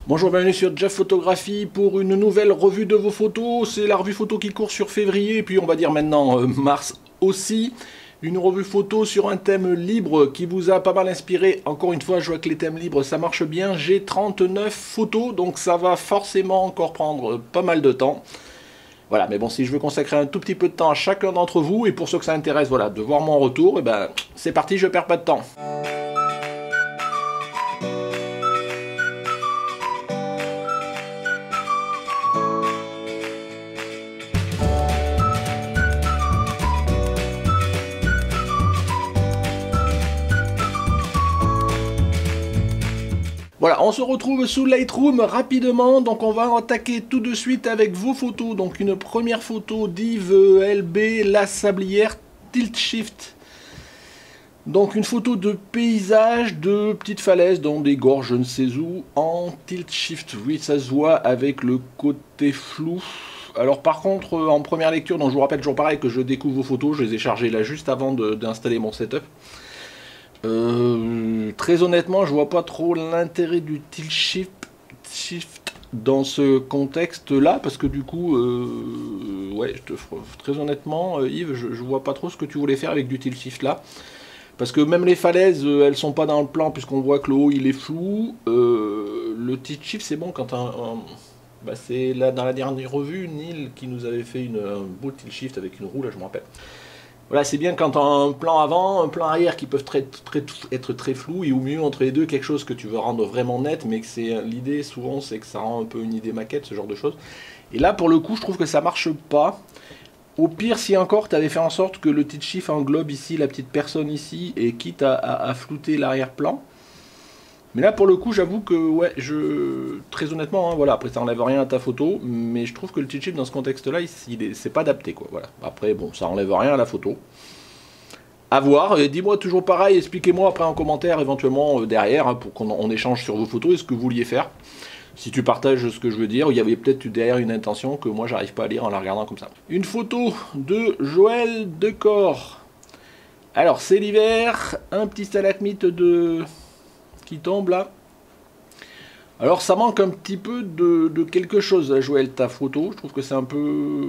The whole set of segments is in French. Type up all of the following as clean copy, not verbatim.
Bonjour, bienvenue sur Jeff Photographie pour une nouvelle revue de vos photos. C'est la revue photo qui court sur février, puis on va dire maintenant mars aussi. Une revue photo sur un thème libre qui vous a pas mal inspiré. Encore une fois, je vois que les thèmes libres, ça marche bien. J'ai 39 photos, donc ça va forcément encore prendre pas mal de temps. Voilà, mais bon, si je veux consacrer un tout petit peu de temps à chacun d'entre vous, et pour ceux que ça intéresse, voilà, de voir mon retour, et ben, c'est parti, je perds pas de temps. Voilà, on se retrouve sous Lightroom rapidement, donc on va attaquer tout de suite avec vos photos. Donc une première photo d'Yves LB, La Sablière, Tilt Shift. Donc une photo de paysage, de petites falaises dans des gorges je ne sais où, en Tilt Shift. Oui, ça se voit avec le côté flou. Alors par contre, en première lecture, donc je vous rappelle toujours pareil que je découvre vos photos, je les ai chargées là juste avant d'installer mon setup. Très honnêtement, je vois pas trop l'intérêt du tilt shift dans ce contexte-là, parce que du coup, ouais, très honnêtement, Yves, je vois pas trop ce que tu voulais faire avec du tilt shift là, parce que même les falaises, elles sont pas dans le plan, puisqu'on voit que le haut il est flou. Le tilt shift, c'est bon quand bah, c'est là dans la dernière revue, Neil qui nous avait fait un beau tilt shift avec une roue, là je me rappelle. Voilà, c'est bien quand tu as un plan avant, un plan arrière qui peuvent être très flous, et au mieux entre les deux, quelque chose que tu veux rendre vraiment net, mais que l'idée souvent c'est que ça rend un peu une idée maquette, ce genre de choses. Et là pour le coup je trouve que ça marche pas. Au pire, si encore tu avais fait en sorte que le tilt shift englobe ici la petite personne ici, et quitte à flouter l'arrière-plan. Mais là pour le coup j'avoue que ouais, très honnêtement, hein, voilà, après ça enlève rien à ta photo, mais je trouve que le tilt shift dans ce contexte là c'est pas adapté quoi, voilà. Après bon, ça enlève rien à la photo. À voir, et dis-moi toujours pareil, expliquez-moi après en commentaire éventuellement derrière, hein, pour qu'on échange sur vos photos et ce que vous vouliez faire. Si tu partages ce que je veux dire, il y avait peut-être derrière une intention que moi j'arrive pas à lire en la regardant comme ça. Une photo de Joël Decor. Alors c'est l'hiver, un petit stalagmite qui tombe là. Alors ça manque un petit peu de quelque chose à Joël, ta photo. Je trouve que c'est un peu,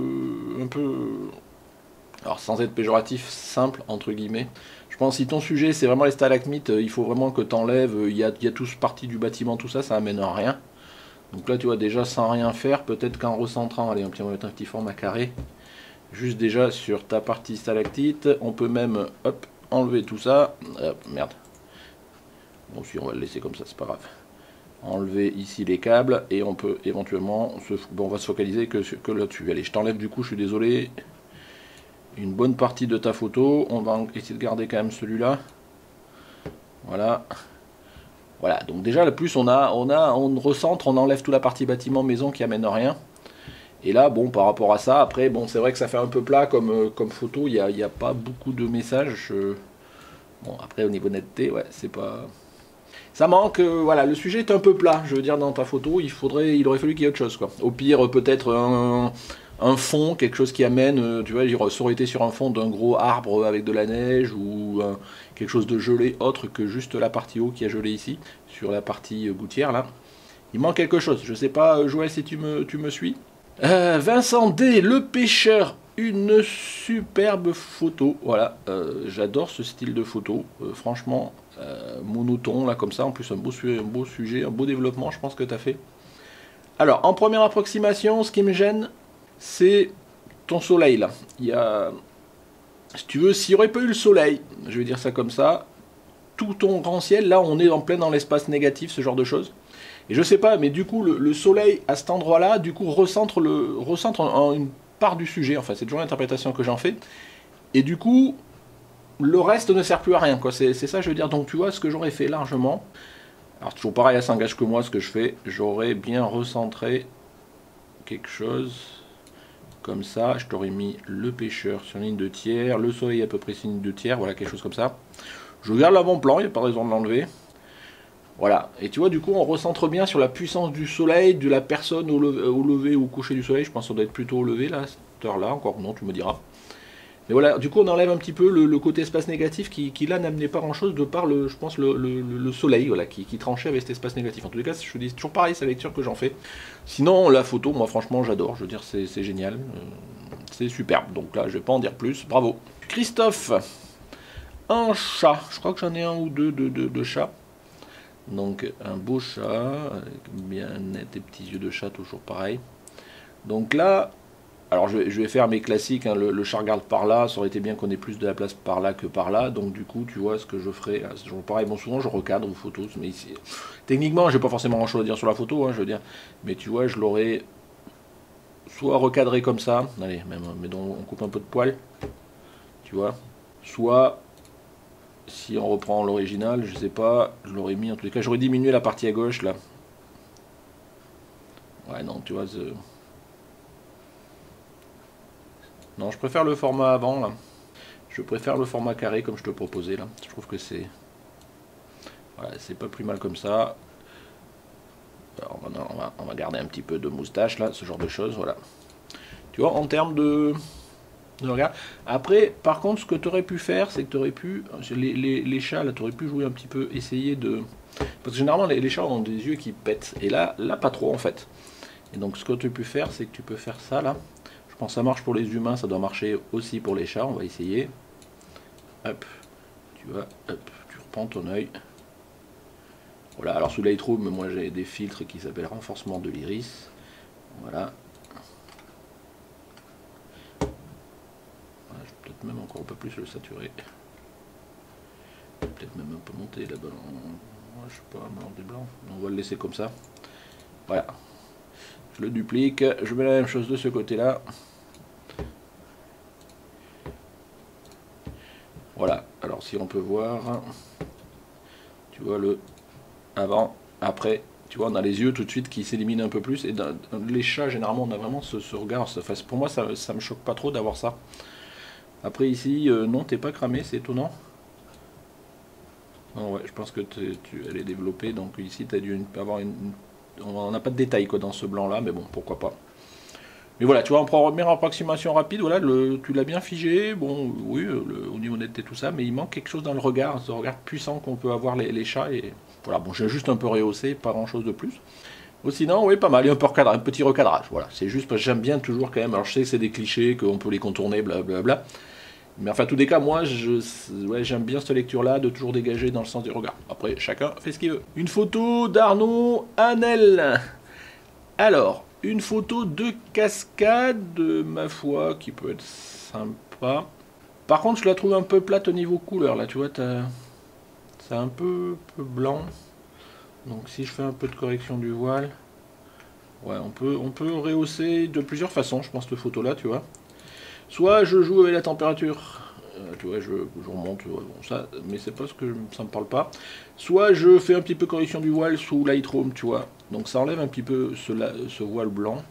alors sans être péjoratif, simple entre guillemets. Je pense que si ton sujet c'est vraiment les stalagmites, il faut vraiment que tu enlèves, il y a tous partie du bâtiment, tout ça, ça amène à rien. Donc là tu vois déjà sans rien faire, peut-être qu'en recentrant, allez on va mettre un petit format carré, juste déjà sur ta partie stalactite, on peut même hop, enlever tout ça, hop, merde. Bon, si on va le laisser comme ça, c'est pas grave. Enlever ici les câbles et on peut éventuellement on va se focaliser que là-dessus. Allez, je t'enlève du coup, je suis désolé. Une bonne partie de ta photo. On va essayer de garder quand même celui-là. Voilà. Voilà, donc déjà, le plus on recentre, on enlève toute la partie bâtiment maison qui amène rien. Et là, bon, par rapport à ça, après, bon, c'est vrai que ça fait un peu plat comme photo. Il n'y a pas beaucoup de messages. Bon, après, au niveau netteté, ouais, c'est pas. Ça manque, voilà, le sujet est un peu plat, je veux dire, dans ta photo, il aurait fallu qu'il y ait autre chose, quoi. Au pire, peut-être un fond, quelque chose qui amène, tu vois, ça aurait été sur un fond d'un gros arbre avec de la neige, ou quelque chose de gelé autre que juste la partie haut qui a gelé ici, sur la partie gouttière, là. Il manque quelque chose, je sais pas, Joël, si tu me suis. Vincent D, le pêcheur, une superbe photo, voilà, j'adore ce style de photo, franchement, monotone, là, comme ça, en plus un beau sujet, un beau développement, je pense que tu as fait. Alors, en première approximation, ce qui me gêne, c'est ton soleil, là. Il y a, si tu veux, s'il n'y aurait pas eu le soleil, je vais dire ça comme ça, tout ton grand ciel, là, on est en plein dans l'espace négatif, ce genre de choses. Et je sais pas, mais du coup, le soleil, à cet endroit-là, du coup, recentre une part du sujet, enfin, c'est toujours l'interprétation que j'en fais. Et du coup, le reste ne sert plus à rien, quoi. C'est ça, je veux dire. Donc, tu vois, ce que j'aurais fait largement, alors toujours pareil, à s'engage que moi, ce que je fais, j'aurais bien recentré quelque chose comme ça. Je t'aurais mis le pêcheur sur une ligne de tiers, le soleil à peu près sur une ligne de tiers, voilà, quelque chose comme ça. Je garde l'avant-plan, il n'y a pas de raison de l'enlever. Voilà, et tu vois, du coup, on recentre bien sur la puissance du soleil, de la personne au lever ou au coucher du soleil. Je pense que ça doit être plutôt au lever, là, à cette heure-là, encore non, tu me diras. Mais voilà, du coup on enlève un petit peu le côté espace négatif qui là n'amenait pas grand chose de par je pense le soleil voilà, qui tranchait avec cet espace négatif. En tous les cas, je dis toujours pareil, c'est la lecture que j'en fais. Sinon la photo, moi franchement j'adore, je veux dire c'est génial, c'est superbe. Donc là je vais pas en dire plus, bravo. Christophe, un chat, je crois que j'en ai un ou deux de chats. Donc un beau chat, avec bien net des petits yeux de chat, toujours pareil. Donc là, alors je vais faire mes classiques, hein, le chat regarde par là, ça aurait été bien qu'on ait plus de la place par là que par là, donc du coup tu vois ce que je ferai, c'est toujours pareil, bon souvent je recadre aux photos, mais ici, techniquement j'ai pas forcément grand chose à dire sur la photo, hein, je veux dire, mais tu vois je l'aurais soit recadré comme ça, allez, même, mais donc on coupe un peu de poil, tu vois, soit... Si on reprend l'original, je sais pas, je l'aurais mis en tous les cas, j'aurais diminué la partie à gauche là. Ouais, non, tu vois, non, je préfère le format avant là. Je préfère le format carré comme je te proposais là. Je trouve que c'est... Voilà, c'est pas plus mal comme ça. Alors, on va garder un petit peu de moustache là, ce genre de choses, voilà. Tu vois, en termes de regard. Après, par contre, ce que tu aurais pu faire, c'est que tu aurais pu, les chats, là, tu aurais pu jouer un petit peu, essayer de... Parce que généralement, les chats ont des yeux qui pètent. Et là, pas trop, en fait. Et donc, ce que tu peux faire, c'est que tu peux faire ça, là. Je pense que ça marche pour les humains, ça doit marcher aussi pour les chats. On va essayer. Hop. Tu vois, hop. Tu reprends ton œil. Voilà. Alors, sous Lightroom, moi, j'ai des filtres qui s'appellent renforcement de l'iris. Voilà. Peut-être même encore un peu plus le saturer. Peut-être même un peu monter là-bas. Je sais pas, blanc des blancs. On va le laisser comme ça. Voilà. Je le duplique. Je mets la même chose de ce côté-là. Voilà. Alors si on peut voir, tu vois le avant, après. Tu vois, on a les yeux tout de suite qui s'éliminent un peu plus. Et dans les chats, généralement, on a vraiment ce regard. Pour moi, ça me choque pas trop d'avoir ça. Après ici, non, t'es pas cramé, c'est étonnant. Non, ouais, je pense que elle est développée, donc ici tu as dû avoir on n'a pas de détails quoi, dans ce blanc là, mais bon, pourquoi pas. Mais voilà, tu vois, en première approximation rapide, voilà, tu l'as bien figé, bon, oui, au niveau net et tout ça, mais il manque quelque chose dans le regard, ce regard puissant qu'on peut avoir les chats, et voilà, bon, j'ai juste un peu rehaussé, pas grand chose de plus. Ou sinon, oui, pas mal, il y a un petit recadrage, voilà, c'est juste parce que j'aime bien toujours quand même, alors je sais que c'est des clichés, qu'on peut les contourner, blablabla. Mais enfin, tous les cas, moi, j'aime bien cette lecture-là, de toujours dégager dans le sens du regard. Après, chacun fait ce qu'il veut. Une photo d'Arnaud Hanel. Alors, une photo de cascade, ma foi, qui peut être sympa. Par contre, je la trouve un peu plate au niveau couleur, là, tu vois, c'est un peu blanc. Donc, si je fais un peu de correction du voile, ouais, on peut rehausser de plusieurs façons, je pense, cette photo-là, tu vois. Soit je joue avec la température, tu vois, je remonte, bon, ça, mais c'est pas ce que ça me parle pas. Soit je fais un petit peu correction du voile sous Lightroom, tu vois, donc ça enlève un petit peu ce voile blanc.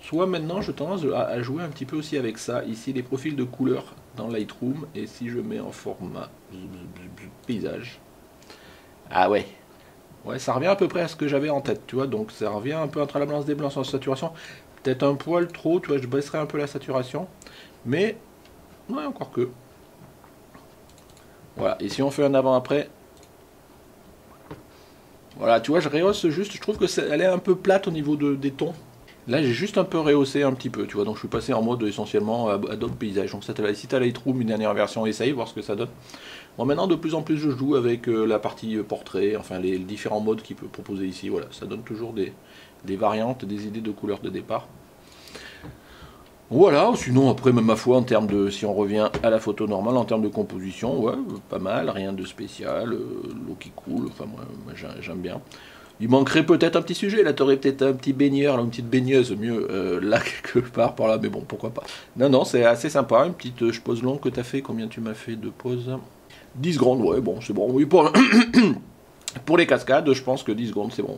Soit maintenant je tendance à jouer un petit peu aussi avec ça, ici les profils de couleurs dans Lightroom, et si je mets en format paysage, ah ouais, ouais, ça revient à peu près à ce que j'avais en tête, tu vois, donc ça revient un peu entre la balance des blancs sans saturation. Peut-être un poil trop, tu vois, je baisserai un peu la saturation. Mais, ouais, encore que. Voilà, et si on fait un avant-après. Voilà, tu vois, je rehausse juste, je trouve que elle est un peu plate au niveau des tons. Là, j'ai juste un peu rehaussé un petit peu, tu vois, donc je suis passé en mode essentiellement à d'autres paysages. Donc si tu as Lightroom, une dernière version, essaye, voir ce que ça donne. Bon, maintenant, de plus en plus, je joue avec la partie portrait, enfin, les différents modes qu'il peut proposer ici. Voilà, ça donne toujours des variantes, des idées de couleurs de départ. Voilà, sinon après même ma foi en termes de, si on revient à la photo normale, en termes de composition, ouais, pas mal, rien de spécial, l'eau qui coule, enfin moi j'aime bien. Il manquerait peut-être un petit sujet, là t'aurais peut-être un petit baigneur, là, une petite baigneuse mieux, là quelque part par là, mais bon pourquoi pas. Non non, c'est assez sympa, une petite pause longue que t'as fait, combien tu m'as fait de pause? 10 secondes, ouais bon c'est bon, oui pour les cascades, je pense que 10 secondes c'est bon.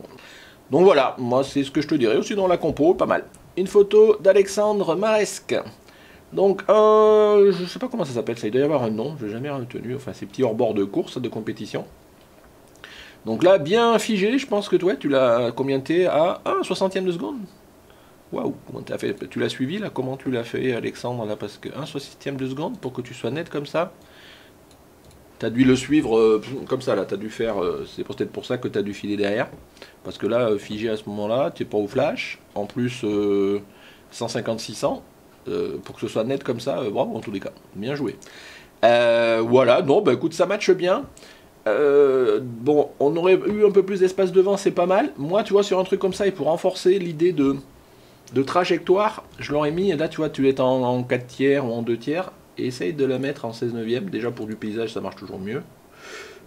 Donc voilà, moi c'est ce que je te dirais, aussi dans la compo, pas mal. Une photo d'Alexandre Maresque. Donc, je sais pas comment ça s'appelle, ça il doit y avoir un nom, je n'ai jamais retenu, enfin ces petits hors-bord de course, de compétition. Donc là, bien figé, je pense que toi, tu l'as commenté à 1/60e de seconde. Waouh, comment t'as fait? Tu l'as suivi là? Comment tu l'as fait, Alexandre, là? Parce que 1/60 de seconde pour que tu sois net comme ça? T'as dû le suivre comme ça là, t'as dû faire. C'est peut-être pour ça que t'as dû filer derrière. Parce que là, figé à ce moment-là, t'es pas au flash. En plus, 150-600. Pour que ce soit net comme ça, bravo en tous les cas. Bien joué. Voilà, non, bah écoute, ça matche bien. Bon, on aurait eu un peu plus d'espace devant, c'est pas mal. Moi, tu vois, sur un truc comme ça, et pour renforcer l'idée de trajectoire, je l'aurais mis, là, tu vois, tu es en 4 tiers ou en 2 tiers, et essaye de la mettre en 16 neuvième. Déjà, pour du paysage, ça marche toujours mieux.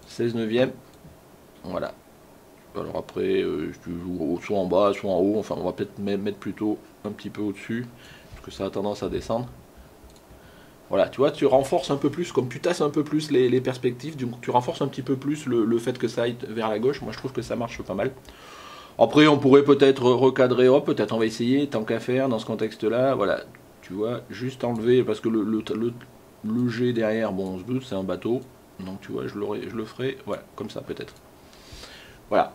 16 neuvième, voilà. Alors après, tu joues soit en bas, soit en haut, enfin, on va peut-être mettre plutôt un petit peu au-dessus, parce que ça a tendance à descendre. Voilà, tu vois, tu renforces un peu plus, comme tu tasses un peu plus les perspectives, donc tu renforces un petit peu plus le fait que ça aille vers la gauche. Moi, je trouve que ça marche pas mal. Après, on pourrait peut-être recadrer, oh, peut-être on va essayer, tant qu'à faire, dans ce contexte-là, voilà, tu vois, juste enlever, parce que le G derrière, bon, on se doute, c'est un bateau, donc tu vois, je le ferai, voilà, comme ça, peut-être. Voilà.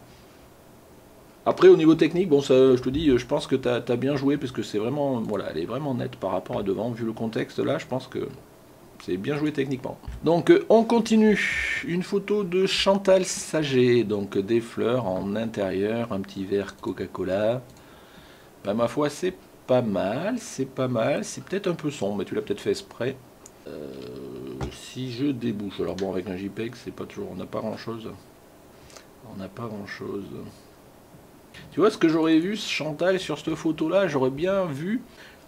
Après, au niveau technique, bon, ça, je te dis, je pense que tu as bien joué, parce que c'est vraiment, voilà, elle est vraiment nette par rapport à devant, vu le contexte, là, je pense que c'est bien joué techniquement. Donc on continue. Une photo de Chantal Saget. Donc des fleurs en intérieur, un petit verre Coca-Cola. Bah, ma foi, c'est pas mal, c'est pas mal. C'est peut-être un peu sombre, mais tu l'as peut-être fait exprès. Si je débouche. Alors bon, avec un JPEG, c'est pas toujours. On n'a pas grand-chose. On n'a pas grand-chose. Tu vois ce que j'aurais vu, Chantal, sur cette photo-là, j'aurais bien vu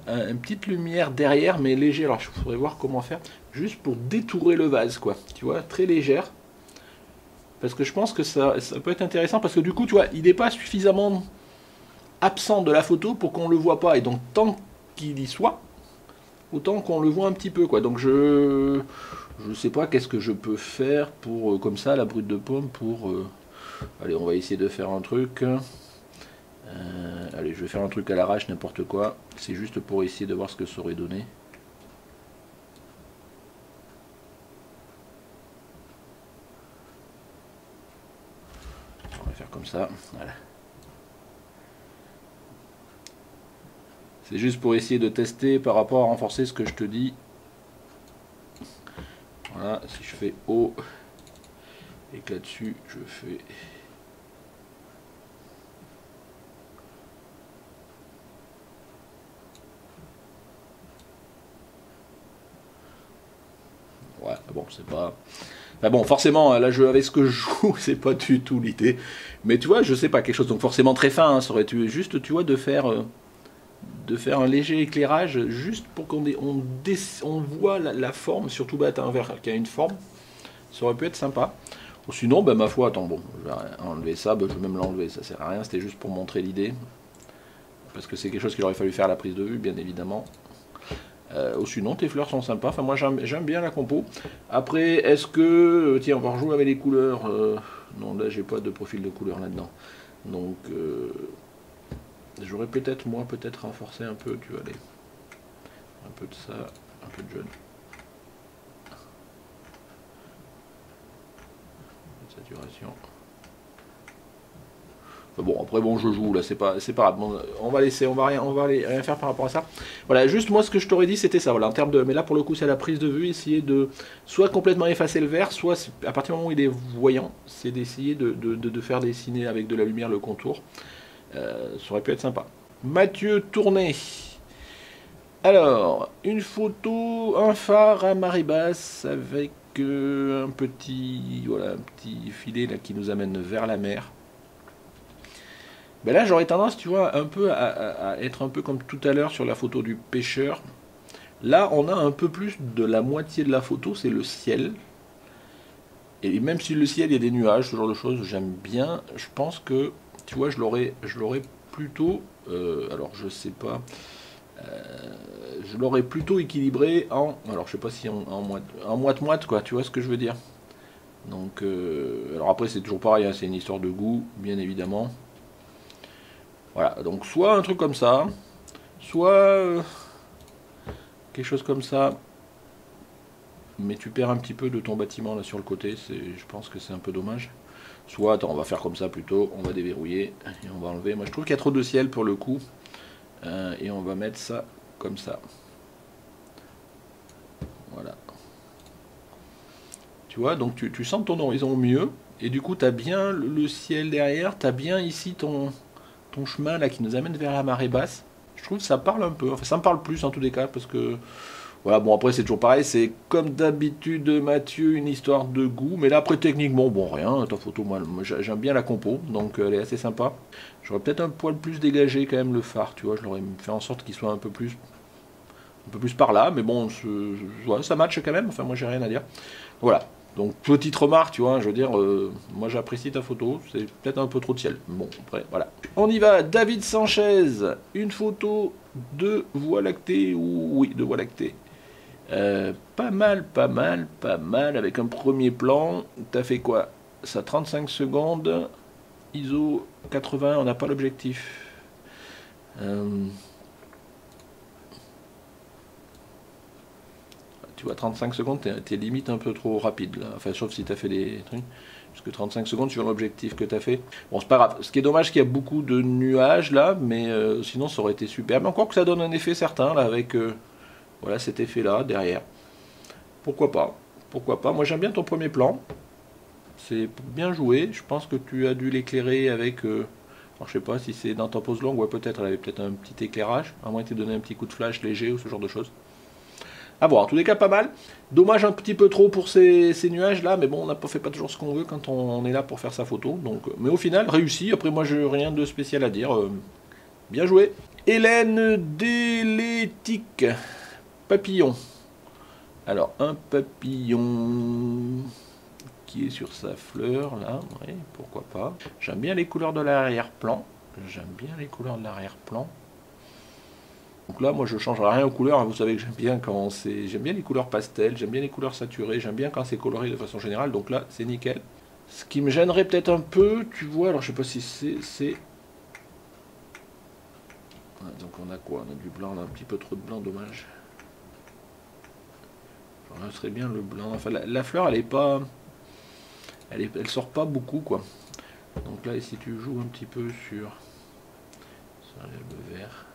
une petite lumière derrière, mais léger. Alors, il faudrait voir comment faire, juste pour détourer le vase, quoi. Tu vois, très légère. Parce que je pense que ça peut être intéressant, parce que du coup, tu vois, il n'est pas suffisamment absent de la photo pour qu'on le voit pas. Et donc, tant qu'il y soit, autant qu'on le voit un petit peu, quoi. Donc, je sais pas qu'est-ce que je peux faire pour, comme ça, la brute de pomme, pour... allez, on va essayer de faire un truc... allez, je vais faire un truc à l'arrache, n'importe quoi. C'est juste pour essayer de voir ce que ça aurait donné. On va faire comme ça. Voilà. C'est juste pour essayer de tester par rapport à renforcer ce que je te dis. Voilà, si je fais haut et que là-dessus je fais... Ouais, bon, c'est pas... Enfin bon, forcément, là, avec ce que je joue, c'est pas du tout l'idée. Mais tu vois, je sais pas, quelque chose donc forcément très fin, hein, ça aurait été juste, tu vois, de faire un léger éclairage, juste pour on voit la forme, surtout bah, un verre qui a une forme. Ça aurait pu être sympa. Ou sinon, ben, ma foi, attends, bon, je vais enlever ça, ben, je vais même l'enlever, ça sert à rien, c'était juste pour montrer l'idée. Parce que c'est quelque chose qu'il aurait fallu faire à la prise de vue, bien évidemment. Ou sinon, tes fleurs sont sympas. Enfin, moi, j'aime bien la compo. Après, est-ce que... tiens, on va rejouer avec les couleurs. Non, là, j'ai pas de profil de couleur là-dedans. Donc, j'aurais peut-être, moi, renforcé un peu, tu vois, un peu de ça, un peu de jaune. De saturation. Bon, après, bon, je joue, là, c'est pas grave. Bon, on va rien faire par rapport à ça. Voilà, juste moi, ce que je t'aurais dit, c'était ça, voilà, en termes de... Mais là, pour le coup, c'est la prise de vue, essayer de soit complètement effacer le vert, soit, à partir du moment où il est voyant, c'est d'essayer de faire dessiner avec de la lumière le contour. Ça aurait pu être sympa. Mathieu Tourné. Alors, une photo, un phare à marée basse, avec un petit filet là, qui nous amène vers la mer. Ben là, j'aurais tendance, tu vois, un peu à être un peu comme tout à l'heure sur la photo du pêcheur. Là, on a un peu plus de la moitié de la photo, c'est le ciel. Et même si le ciel, il y a des nuages, ce genre de choses, j'aime bien. Je pense que, tu vois, je l'aurais plutôt... alors, je sais pas... je l'aurais plutôt équilibré en... Alors, je sais pas si en moite-moite, quoi, tu vois ce que je veux dire. Donc, alors après, c'est toujours pareil, hein, c'est une histoire de goût, bien évidemment. Voilà, donc soit un truc comme ça, soit quelque chose comme ça, mais tu perds un petit peu de ton bâtiment là sur le côté, je pense que c'est un peu dommage. Soit, attends, on va faire comme ça plutôt, on va déverrouiller et on va enlever. Moi je trouve qu'il y a trop de ciel pour le coup. Et on va mettre ça comme ça. Voilà. Tu vois, donc tu sens ton horizon mieux. Et du coup, tu as bien le ciel derrière. Tu as bien ici ton chemin là qui nous amène vers la marée basse. Je trouve que ça parle un peu. Enfin, ça me parle plus en tous les cas parce que... Voilà, bon après c'est toujours pareil, c'est comme d'habitude Mathieu, une histoire de goût, mais là après techniquement, bon rien, ta photo, moi j'aime bien la compo, donc elle est assez sympa. J'aurais peut-être un poil plus dégagé quand même le phare, tu vois, je l'aurais fait en sorte qu'il soit un peu plus par là, mais bon, ouais, ça match quand même, enfin moi j'ai rien à dire. Voilà, donc petite remarque, tu vois, je veux dire, moi j'apprécie ta photo, c'est peut-être un peu trop de ciel. Bon, après, voilà. On y va, David Sanchez, une photo de Voie lactée, ou oui, de Voie lactée. Pas mal, pas mal, pas mal, avec un premier plan. T'as fait quoi? Ça 35 secondes, ISO 80, on n'a pas l'objectif. Tu vois, 35 secondes, t'es limite un peu trop rapide là. Enfin, sauf si t'as fait des trucs. Parce que 35 secondes sur l'objectif que t'as fait. Bon, c'est pas grave. Ce qui est dommage, c'est qu'il y a beaucoup de nuages là, mais sinon ça aurait été super. Mais encore que ça donne un effet certain là, avec voilà cet effet là derrière. Pourquoi pas? Pourquoi pas? Moi j'aime bien ton premier plan. C'est bien joué. Je pense que tu as dû l'éclairer avec. Alors je sais pas si c'est dans ta pose longue, ou peut-être elle avait peut-être un petit éclairage. À moins que tu aies donné un petit coup de flash léger ou ce genre de choses. À voir, en tous les cas pas mal. Dommage un petit peu trop pour ces nuages là, mais bon, on n'a pas fait pas toujours ce qu'on veut quand on est là pour faire sa photo. Donc, mais au final, réussi. Après moi, j'ai rien de spécial à dire. Bien joué. Hélène Délétique. Papillon. Alors, un papillon qui est sur sa fleur, là, oui, pourquoi pas. J'aime bien les couleurs de l'arrière-plan. J'aime bien les couleurs de l'arrière-plan. Donc là, moi, je ne changerai rien aux couleurs. Hein. Vous savez que j'aime bien quand c'est... J'aime bien les couleurs pastel, j'aime bien les couleurs saturées, j'aime bien quand c'est coloré de façon générale. Donc là, c'est nickel. Ce qui me gênerait peut-être un peu, tu vois, alors je sais pas si c'est... Ah, donc on a quoi? On a du blanc, on a un petit peu trop de blanc, dommage. J'en serait bien le blanc. Enfin, la fleur, elle est pas... Elle sort pas beaucoup, quoi. Donc là, si tu joues un petit peu sur le vert.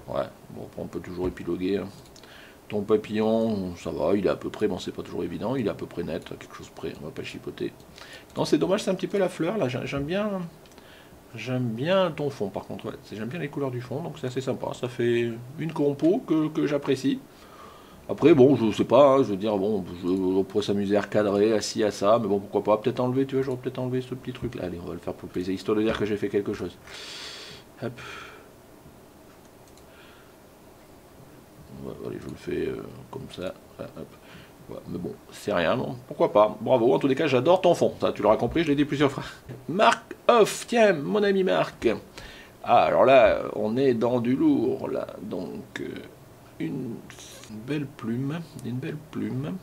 Ouais, bon, on peut toujours épiloguer. Hein. Ton papillon, ça va, il est à peu près, bon, c'est pas toujours évident, il est à peu près net, quelque chose près, on va pas chipoter. Non, c'est dommage, c'est un petit peu la fleur, là, j'aime bien ton fond, par contre, ouais, j'aime bien les couleurs du fond, donc c'est assez sympa, ça fait une compo que j'apprécie. Après, bon, je sais pas, hein, je veux dire, bon, on pourrait s'amuser à recadrer, assis à ça, mais bon, pourquoi pas, peut-être enlever, tu vois, j'aurais peut-être enlevé ce petit truc là. Allez, on va le faire pour le plaisir, histoire de dire que j'ai fait quelque chose. Hop. Ouais, allez, je le fais comme ça, hop. Ouais, mais bon, c'est rien, non, pourquoi pas. Bravo, en tous les cas, j'adore ton fond, ça, tu l'auras compris, je l'ai dit plusieurs fois. Marc Off, tiens, mon ami Marc. Ah, alors là, on est dans du lourd, là, donc, une belle plume, une belle plume.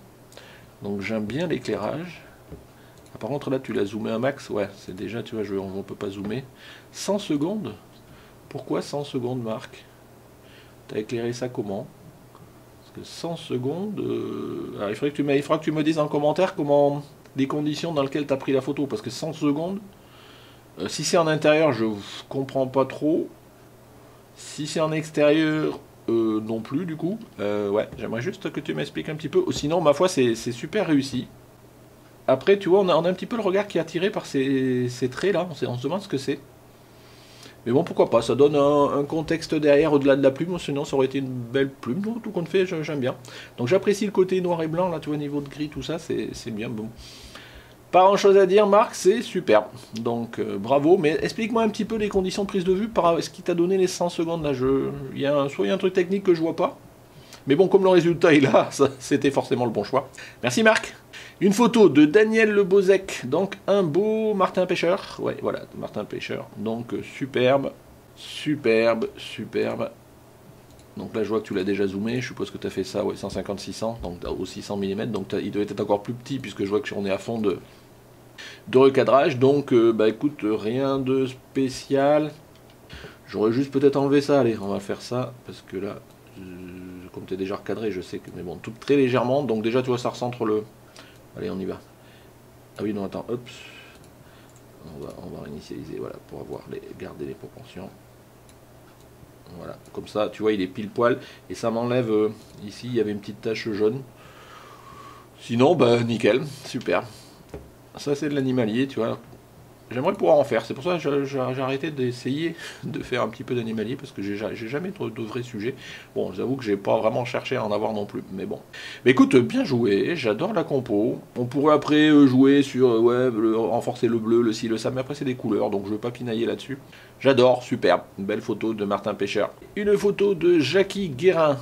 Donc j'aime bien l'éclairage. Ah, par contre là tu l'as zoomé un max, ouais, c'est déjà, tu vois, on peut pas zoomer. 100 secondes. Pourquoi 100 secondes, Marc? T'as éclairé ça comment? Parce que 100 secondes... Alors, il faudra que tu me dises en commentaire comment... les conditions dans lesquelles tu as pris la photo. Parce que 100 secondes, si c'est en intérieur, je comprends pas trop. Si c'est en extérieur, non plus du coup. Ouais, j'aimerais juste que tu m'expliques un petit peu. Sinon, ma foi, c'est super réussi. Après, tu vois, on a un petit peu le regard qui est attiré par ces traits là. On se demande ce que c'est. Mais bon, pourquoi pas. Ça donne un contexte derrière au-delà de la plume. Sinon, ça aurait été une belle plume. Donc, tout compte fait, j'aime bien. Donc, j'apprécie le côté noir et blanc là. Tu vois, niveau de gris, tout ça, c'est bien bon. Pas grand chose à dire, Marc, c'est super. Donc bravo, mais explique-moi un petit peu les conditions de prise de vue par ce qui t'a donné les 100 secondes là. Soit il y a un truc technique que je vois pas, mais bon, comme le résultat est là, c'était forcément le bon choix. Merci Marc. Une photo de Daniel Le Bozec, donc un beau Martin Pêcheur. Ouais, voilà, Martin Pêcheur. Donc superbe, superbe, superbe. Donc là, je vois que tu l'as déjà zoomé. Je suppose que tu as fait ça, ouais, 150-600, donc aussi 100 mm. Donc il devait être encore plus petit, puisque je vois qu'on est à fond de recadrage. Donc, bah écoute, rien de spécial. J'aurais juste peut-être enlevé ça. Allez, on va faire ça, parce que là, comme tu es déjà recadré, je sais que. Mais bon, tout très légèrement. Donc, déjà, tu vois, ça recentre le. Allez, on y va. Ah oui, non, attends, hop. on va initialiser, voilà, pour garder les proportions. Voilà, comme ça, tu vois, il est pile poil, et ça m'enlève, ici, il y avait une petite tache jaune. Sinon, bah, nickel, super. Ça, c'est de l'animalier, tu vois. J'aimerais pouvoir en faire, c'est pour ça que j'ai arrêté d'essayer de faire un petit peu d'animalier, parce que j'ai jamais de vrais sujets. Bon, j'avoue que j'ai pas vraiment cherché à en avoir non plus, mais bon. Mais écoute, bien joué, j'adore la compo. On pourrait après jouer sur, ouais, renforcer le bleu, le ci, le ça, mais après c'est des couleurs, donc je veux pas pinailler là-dessus. J'adore, superbe. Une belle photo de Martin Pêcheur. Une photo de Jackie Guérin.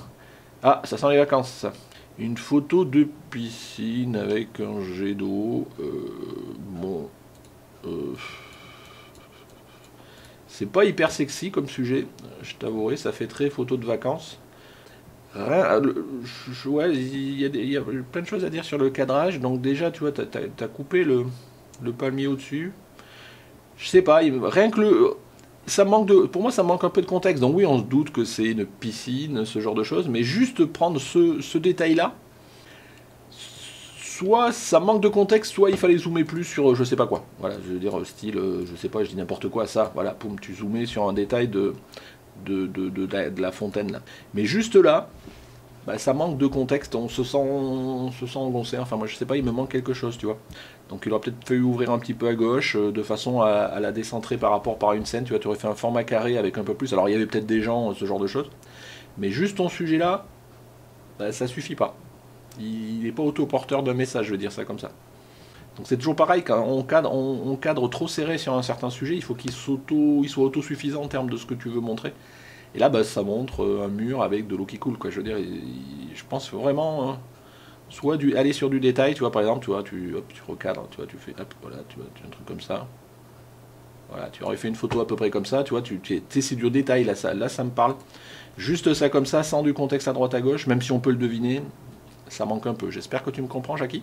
Ah, ça sent les vacances, ça. Une photo de piscine avec un jet d'eau. Bon... c'est pas hyper sexy comme sujet, je t'avouerai, ça fait très photo de vacances. Ouais, il y a plein de choses à dire sur le cadrage, donc déjà, tu vois, t'as coupé le palmier au-dessus. Je sais pas, rien que pour moi, ça manque un peu de contexte. Donc oui, on se doute que c'est une piscine, ce genre de choses, mais juste prendre ce détail-là, soit ça manque de contexte, soit il fallait zoomer plus sur je sais pas quoi. Voilà, je veux dire, style, je sais pas, je dis n'importe quoi, ça, voilà, poum, tu zoomais sur un détail de la fontaine là. Mais juste là, bah, ça manque de contexte, on se sent engoncé, enfin moi je sais pas, il me manque quelque chose, tu vois. Donc il aurait peut-être fallu ouvrir un petit peu à gauche, de façon à la décentrer par une scène, tu vois, tu aurais fait un format carré avec un peu plus, alors il y avait peut-être des gens, ce genre de choses. Mais juste ton sujet là, bah, ça suffit pas. Il n'est pas autoporteur d'un message, je veux dire ça comme ça. Donc c'est toujours pareil, quand on cadre trop serré sur un certain sujet, il faut qu'il soit autosuffisant en termes de ce que tu veux montrer. Et là, bah, ça montre un mur avec de l'eau qui coule, quoi. Je veux dire, je pense vraiment, hein, soit aller sur du détail, tu vois, par exemple, tu vois, tu recadres, tu vois, tu fais, hop, voilà, tu vois, un truc comme ça. Voilà, tu aurais fait une photo à peu près comme ça, tu vois, c'est du détail, là ça me parle. Juste ça comme ça, sans du contexte à droite à gauche, même si on peut le deviner, ça manque un peu. J'espère que tu me comprends, Jackie.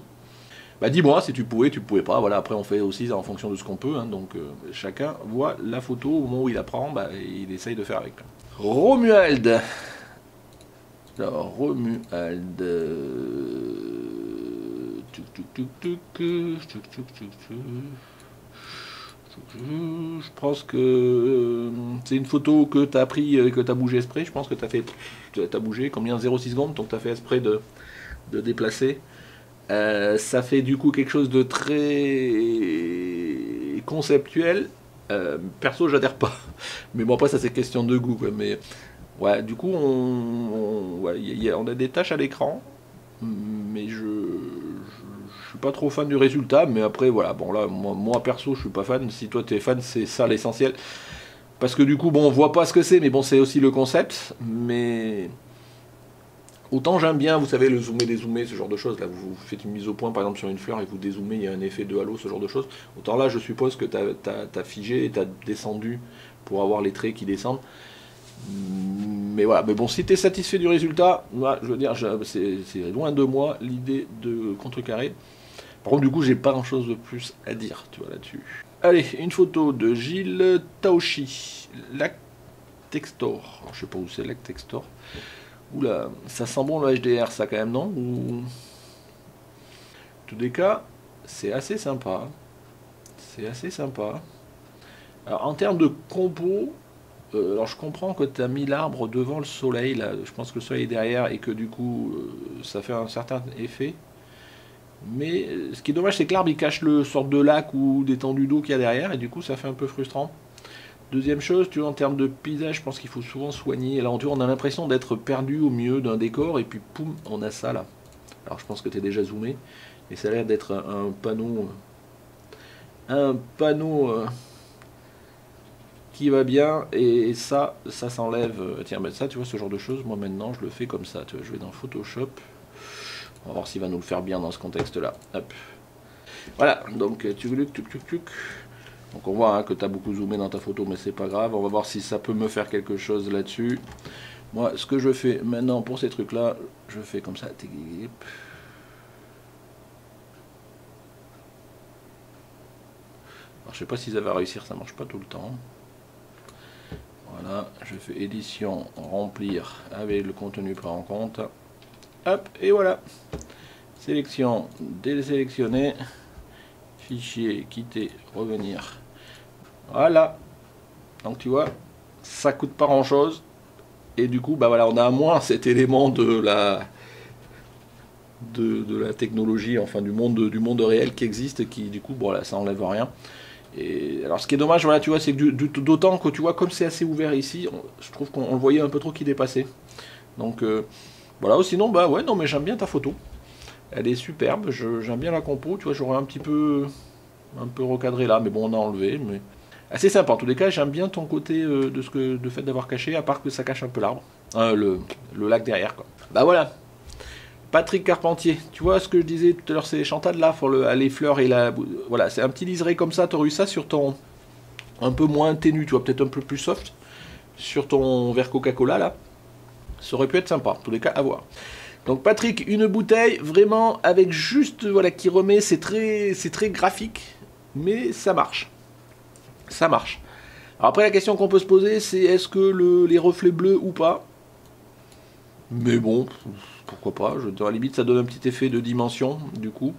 Bah dis-moi si tu pouvais pas. Voilà, après on fait aussi en fonction de ce qu'on peut. Hein, donc chacun voit la photo au moment où il la prend, bah, et il essaye de faire avec. Romuald. Alors Romuald. Je pense que c'est une photo que tu as pris, que tu as bougé exprès. Je pense que tu as bougé combien 0,6 secondes, donc tu as fait exprès de déplacer. Ça fait du coup quelque chose de très conceptuel. Perso, j'adhère pas. Mais bon, après, ça c'est question de goût. Quoi. Mais ouais, du coup, on a des tâches à l'écran. Mais je suis pas trop fan du résultat. Mais après, voilà. Bon, là, moi perso, je suis pas fan. Si toi t'es fan, c'est ça l'essentiel. Parce que du coup, bon, on voit pas ce que c'est. Mais bon, c'est aussi le concept. Mais. Autant j'aime bien, vous savez, le zoomer, dézoomer, ce genre de choses. Là, vous faites une mise au point, par exemple, sur une fleur et vous dézoomez, il y a un effet de halo, ce genre de choses. Autant là, je suppose que tu as figé et tu as descendu pour avoir les traits qui descendent. Mais voilà, mais bon, si tu es satisfait du résultat, moi, je veux dire, c'est loin de moi l'idée de contrecarrer. Par contre, du coup, j'ai pas grand chose de plus à dire, tu vois, là-dessus. Allez, une photo de Gilles Taoshi, Lac Textor. Alors, je sais pas où c'est, Lac Textor. Oula, ça sent bon le HDR, ça quand même, non? Ou... En tous les cas, c'est assez sympa. C'est assez sympa. Alors, en termes de compo, alors je comprends que tu as mis l'arbre devant le soleil, là. Je pense que le soleil est derrière et que du coup, ça fait un certain effet. Mais ce qui est dommage, c'est que l'arbre il cache le sorte de lac ou d'étendue d'eau qu'il y a derrière et du coup, ça fait un peu frustrant. Deuxième chose, tu vois, en termes de paysage, je pense qu'il faut souvent soigner. Là, on a l'impression d'être perdu au milieu d'un décor, et puis poum, on a ça là. Alors, je pense que tu es déjà zoomé, et ça a l'air d'être un panneau. Un panneau qui va bien, et ça s'enlève. Tiens, ben ça, tu vois, ce genre de choses, moi maintenant, je le fais comme ça. Tu vois, je vais dans Photoshop. On va voir s'il va nous le faire bien dans ce contexte-là. Hop. Voilà, donc, tuc. Donc on voit hein, que tu as beaucoup zoomé dans ta photo, mais c'est pas grave. On va voir si ça peut me faire quelque chose là-dessus. Moi, ce que je fais maintenant pour ces trucs-là, je fais comme ça. Alors, je sais pas si ça va réussir, ça marche pas tout le temps. Voilà, je fais édition, remplir avec le contenu pris en compte. Hop, et voilà. Sélection, désélectionner. Fichier, quitter, revenir. Voilà. Donc tu vois, ça coûte pas grand chose. Et du coup, bah voilà, on a à moins cet élément de la technologie, enfin du monde réel qui existe, qui du coup, bon là, ça enlève rien. Et alors ce qui est dommage, voilà, tu vois, c'est que d'autant que tu vois, comme c'est assez ouvert ici, je trouve qu'on le voyait un peu trop qui dépassait. Donc voilà, sinon, bah ouais, non mais j'aime bien ta photo. Elle est superbe, j'aime bien la compo, tu vois, j'aurais un peu recadré là, mais bon, on a enlevé, mais assez sympa. En tous les cas, j'aime bien ton côté de fait d'avoir caché, à part que ça cache un peu l'arbre, le lac derrière, quoi. Bah voilà, Patrick Carpentier, tu vois ce que je disais tout à l'heure, c'est Chantal là, pour les fleurs et la, voilà, c'est un petit liseré comme ça. T'aurais eu ça sur ton, un peu moins ténu, tu vois, peut-être un peu plus soft, sur ton verre Coca-Cola là. Ça aurait pu être sympa, en tous les cas, à voir. Donc Patrick, une bouteille vraiment avec juste, voilà, qui remet, c'est très graphique, mais ça marche. Ça marche. Alors après, la question qu'on peut se poser, c'est est-ce que les reflets bleus ou pas? Mais bon, pourquoi pas. À la limite, ça donne un petit effet de dimension, du coup.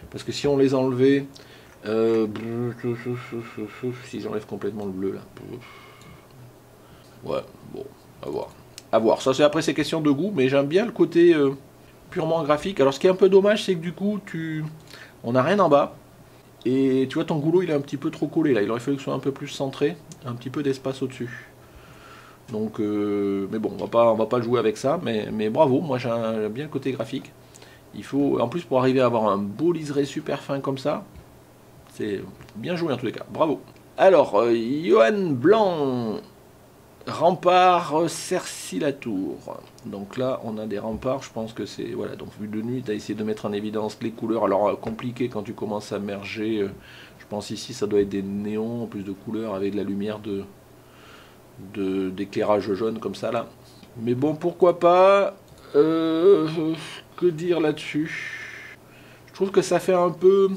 Parce que si on les enlevait... si j'enlève complètement le bleu, là. Ouais, bon, à voir. À voir. Ça, c'est après, c'est question de goût, mais j'aime bien le côté purement graphique. Alors, ce qui est un peu dommage, c'est que du coup, on n'a rien en bas. Et tu vois, ton goulot, il est un petit peu trop collé, là. Il aurait fallu que ce soit un peu plus centré. Un petit peu d'espace au-dessus. Donc, mais bon, on va pas jouer avec ça, mais bravo, moi j'aime bien le côté graphique. Il faut, en plus pour arriver à avoir un beau liseré super fin comme ça, c'est bien joué en tous les cas, bravo. Alors, Johan Blanc, rempart Cercy-la-Tour. Donc là, on a des remparts, je pense que c'est, voilà, donc vu de nuit, tu as essayé de mettre en évidence les couleurs. Alors, compliqué quand tu commences à merger, je pense ici ça doit être des néons, en plus de couleurs avec de la lumière d'éclairage jaune comme ça là. Mais bon, pourquoi pas. Que dire là-dessus? Je trouve que ça fait un peu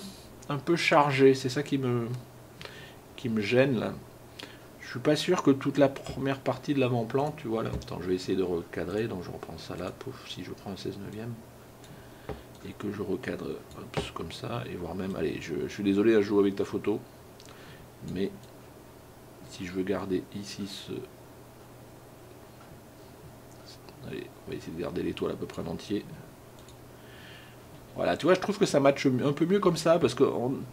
chargé. C'est ça qui me gêne là. Je suis pas sûr que toute la première partie de l'avant-plan, tu vois là. Attends, je vais essayer de recadrer. Donc je reprends ça là. Pouf, si je prends un 16 neuvième et que je recadre hop, comme ça, et voire même. Allez, je suis désolé à jouer avec ta photo, mais si je veux garder ici ce... Allez, on va essayer de garder l'étoile à peu près en entier. Voilà, tu vois, je trouve que ça matche un peu mieux comme ça, parce que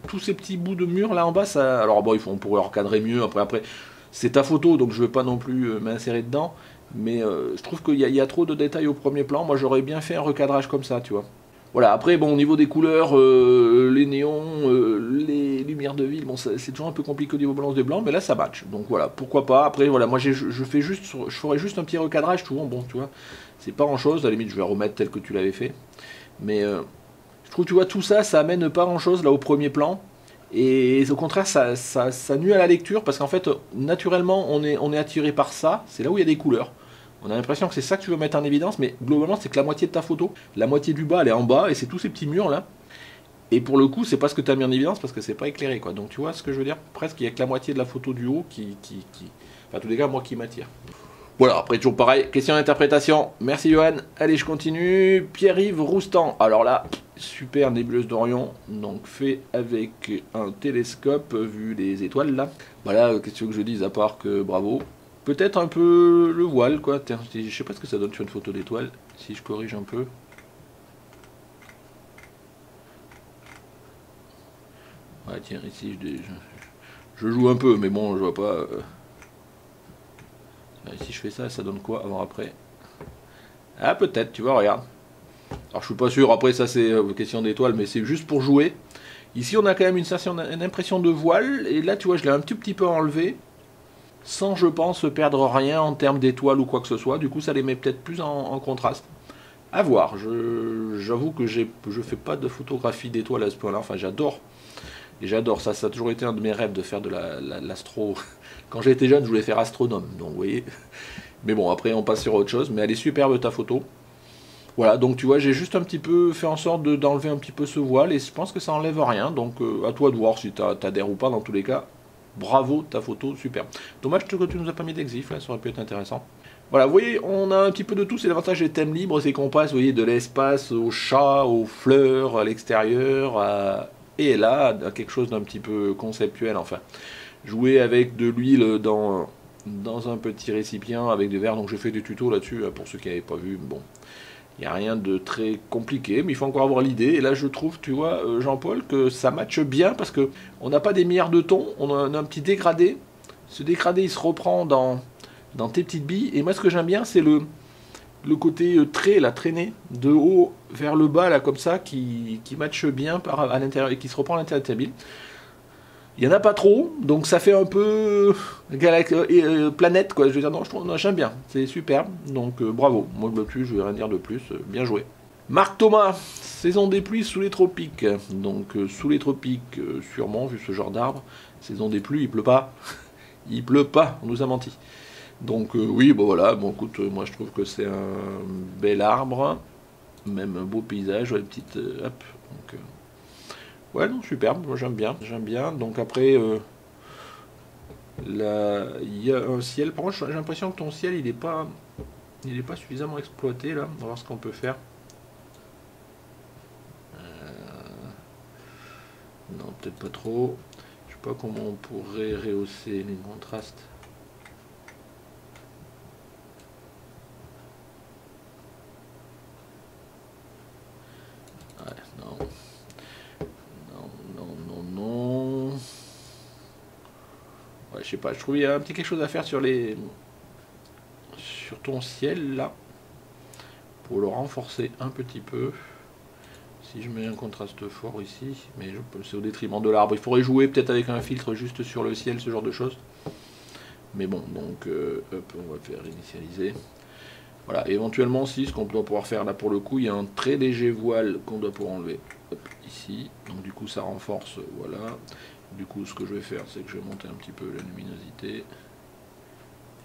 tous ces petits bouts de mur là en bas, ça... Alors bon, on pourrait recadrer mieux, après c'est ta photo, donc je ne vais pas non plus m'insérer dedans, mais je trouve qu'il y a trop de détails au premier plan. Moi, j'aurais bien fait un recadrage comme ça, tu vois. Voilà, après, bon, au niveau des couleurs, les néons, les lumières de ville, bon, c'est toujours un peu compliqué au niveau balance des blancs, mais là, ça match. Donc voilà, pourquoi pas. Après, voilà, moi, je ferai juste un petit recadrage, tout bon, tu vois. C'est pas grand-chose, à la limite, je vais remettre tel que tu l'avais fait. Mais je trouve, tu vois, tout ça, ça amène pas grand-chose, là, au premier plan. Et au contraire, ça nuit à la lecture, parce qu'en fait, naturellement, on est attiré par ça. C'est là où il y a des couleurs. On a l'impression que c'est ça que tu veux mettre en évidence, mais globalement, c'est que la moitié de ta photo, la moitié du bas, elle est en bas, et c'est tous ces petits murs là. Et pour le coup, c'est pas ce que tu as mis en évidence parce que c'est pas éclairé, quoi. Donc tu vois ce que je veux dire? Presque, il y a que la moitié de la photo du haut enfin, en tous les cas, moi qui m'attire. Voilà, après, toujours pareil, question d'interprétation. Merci, Johan. Allez, je continue. Pierre-Yves Roustan. Alors là, super nébuleuse d'Orion, donc fait avec un télescope, vu les étoiles là. Voilà, question que je dise, à part que bravo. Peut-être un peu le voile, quoi. Je sais pas ce que ça donne sur une photo d'étoile, si je corrige un peu. Ouais, tiens, ici, je joue un peu, mais bon, je vois pas... Si je fais ça, ça donne quoi avant-après? Ah, peut-être, tu vois, regarde. Alors, je suis pas sûr, après, ça, c'est question d'étoile, mais c'est juste pour jouer. Ici, on a quand même une impression de voile, et là, tu vois, je l'ai un tout petit peu enlevé. Sans, je pense, perdre rien en termes d'étoiles ou quoi que ce soit. Du coup, ça les met peut-être plus en contraste. À voir. J'avoue que je fais pas de photographie d'étoiles à ce point-là. Enfin, j'adore. Et j'adore ça. Ça a toujours été un de mes rêves de faire de l'astro. Quand j'étais jeune, je voulais faire astronome. Donc, vous voyez. Mais bon, après, on passe sur autre chose. Mais elle est superbe, ta photo. Voilà, donc tu vois, j'ai juste un petit peu fait en sorte d'enlever un petit peu ce voile. Et je pense que ça enlève rien. Donc, à toi de voir si t'adhères ou pas dans tous les cas. Bravo, ta photo, super. Dommage que tu nous as pas mis d'exif, là, ça aurait pu être intéressant. Voilà, vous voyez, on a un petit peu de tout. C'est l'avantage des thèmes libres, c'est qu'on passe, vous voyez, de l'espace au chat, aux fleurs, à l'extérieur, et là, à quelque chose d'un petit peu conceptuel, enfin. jouer avec de l'huile dans un petit récipient avec des verres. Donc j'ai fait des tutos là-dessus, pour ceux qui n'avaient pas vu. Bon, il n'y a rien de très compliqué, mais il faut encore avoir l'idée. Et là, je trouve, tu vois, Jean-Paul, que ça matche bien parce que on n'a pas des milliards de tons, on a un petit dégradé. Ce dégradé, il se reprend dans tes petites billes. Et moi, ce que j'aime bien, c'est le côté trait, la traînée, de haut vers le bas, là, comme ça, qui matche bien à l'intérieur et qui se reprend à l'intérieur de ta bille. Il n'y en a pas trop, donc ça fait un peu planète, quoi. Je veux dire, non, j'aime bien, c'est superbe, donc bravo. Moi, là-dessus, je vais rien dire de plus, bien joué. Marc Thomas, saison des pluies sous les tropiques. Donc, sous les tropiques, sûrement, vu ce genre d'arbre. Saison des pluies, il pleut pas. Il pleut pas, on nous a menti. Donc, oui, bon voilà, bon écoute, moi je trouve que c'est un bel arbre, même un beau paysage, une petite. Hop, donc. Ouais, non, superbe, moi j'aime bien, j'aime bien. Donc après, il y a un ciel. Par contre, j'ai l'impression que ton ciel, il est pas suffisamment exploité là. On va voir ce qu'on peut faire. Non, peut-être pas trop. Je sais pas comment on pourrait rehausser les contrastes. Ouais, non. Non. Ouais, je sais pas, je trouve qu'il y a un petit quelque chose à faire sur ton ciel là. Pour le renforcer un petit peu. Si je mets un contraste fort ici, mais c'est au détriment de l'arbre. Il faudrait jouer peut-être avec un filtre juste sur le ciel, ce genre de choses. Mais bon, donc hop, on va faire initialiser. Voilà, et éventuellement aussi, ce qu'on doit pouvoir faire là pour le coup, il y a un très léger voile qu'on doit pouvoir enlever. Hop, ici. Donc du coup ça renforce, voilà. Du coup ce que je vais faire, c'est que je vais monter un petit peu la luminosité.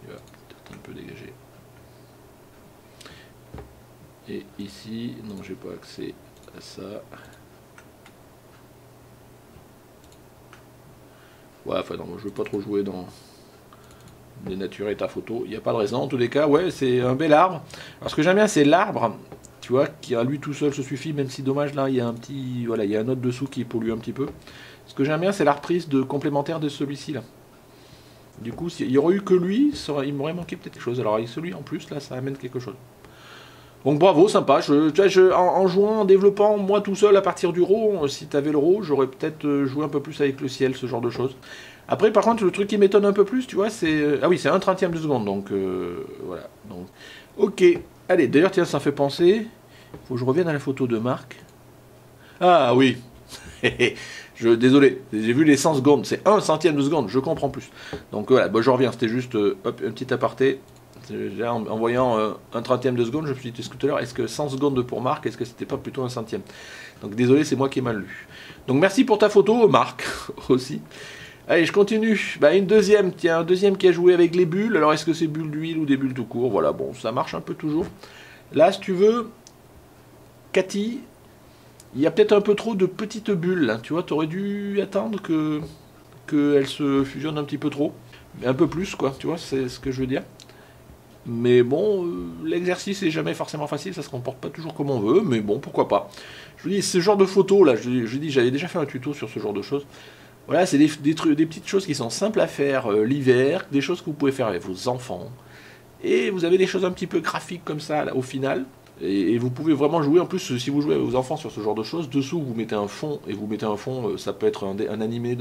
Il va peut-être un peu dégager. Et ici, non, j'ai pas accès à ça. Ouais, enfin non, je veux pas trop jouer dans dénaturer ta photo. Il n'y a pas de raison. En tous les cas, ouais, c'est un bel arbre. Alors ce que j'aime bien, c'est l'arbre, tu vois, qui à lui tout seul se suffit, même si dommage là, il y a un petit, voilà, il y a un autre dessous qui pollue un petit peu. Ce que j'aime bien, c'est la reprise de complémentaire de celui-ci là. Du coup, s'il y aurait eu que lui, il m'aurait manqué peut-être quelque chose. Alors avec celui en plus, là, ça amène quelque chose. Donc bravo, sympa. En jouant, en développant moi tout seul à partir du RAW, si tu avais le RAW, j'aurais peut-être joué un peu plus avec le ciel, ce genre de choses. Après, par contre, le truc qui m'étonne un peu plus, tu vois, c'est... Ah oui, c'est 1/30 de seconde, donc voilà. Donc, ok. Allez, d'ailleurs, tiens, ça fait penser... Faut que je revienne à la photo de Marc. Ah oui. Désolé, j'ai vu les 100 secondes. C'est 1/100 de seconde, je comprends plus. Donc voilà, bah, je reviens. C'était juste hop, un petit aparté. En voyant 1/30 de seconde, je me suis dit tout à l'heure, est-ce que 100 secondes pour Marc, est-ce que c'était pas plutôt 1/100? Donc désolé, c'est moi qui ai mal lu. Donc merci pour ta photo, Marc, aussi. Allez, je continue. Bah, une deuxième, tiens, un deuxième qui a joué avec les bulles. Alors est-ce que c'est bulles d'huile ou des bulles tout court? Voilà, bon, ça marche un peu toujours. Là, si tu veux, Cathy, il y a peut-être un peu trop de petites bulles, là. Tu vois, tu aurais dû attendre qu'elles se fusionnent un petit peu trop. Un peu plus, quoi, tu vois, c'est ce que je veux dire. Mais bon, l'exercice est jamais forcément facile, ça se comporte pas toujours comme on veut, mais bon, pourquoi pas. Je vous dis, ce genre de photos, là, je dis, j'avais déjà fait un tuto sur ce genre de choses. Voilà, c'est des petites choses qui sont simples à faire l'hiver, des choses que vous pouvez faire avec vos enfants. Et vous avez des choses un petit peu graphiques comme ça, là, au final. Et vous pouvez vraiment jouer, en plus, si vous jouez avec vos enfants sur ce genre de choses, dessous, vous mettez un fond, et vous mettez un fond, ça peut être un animé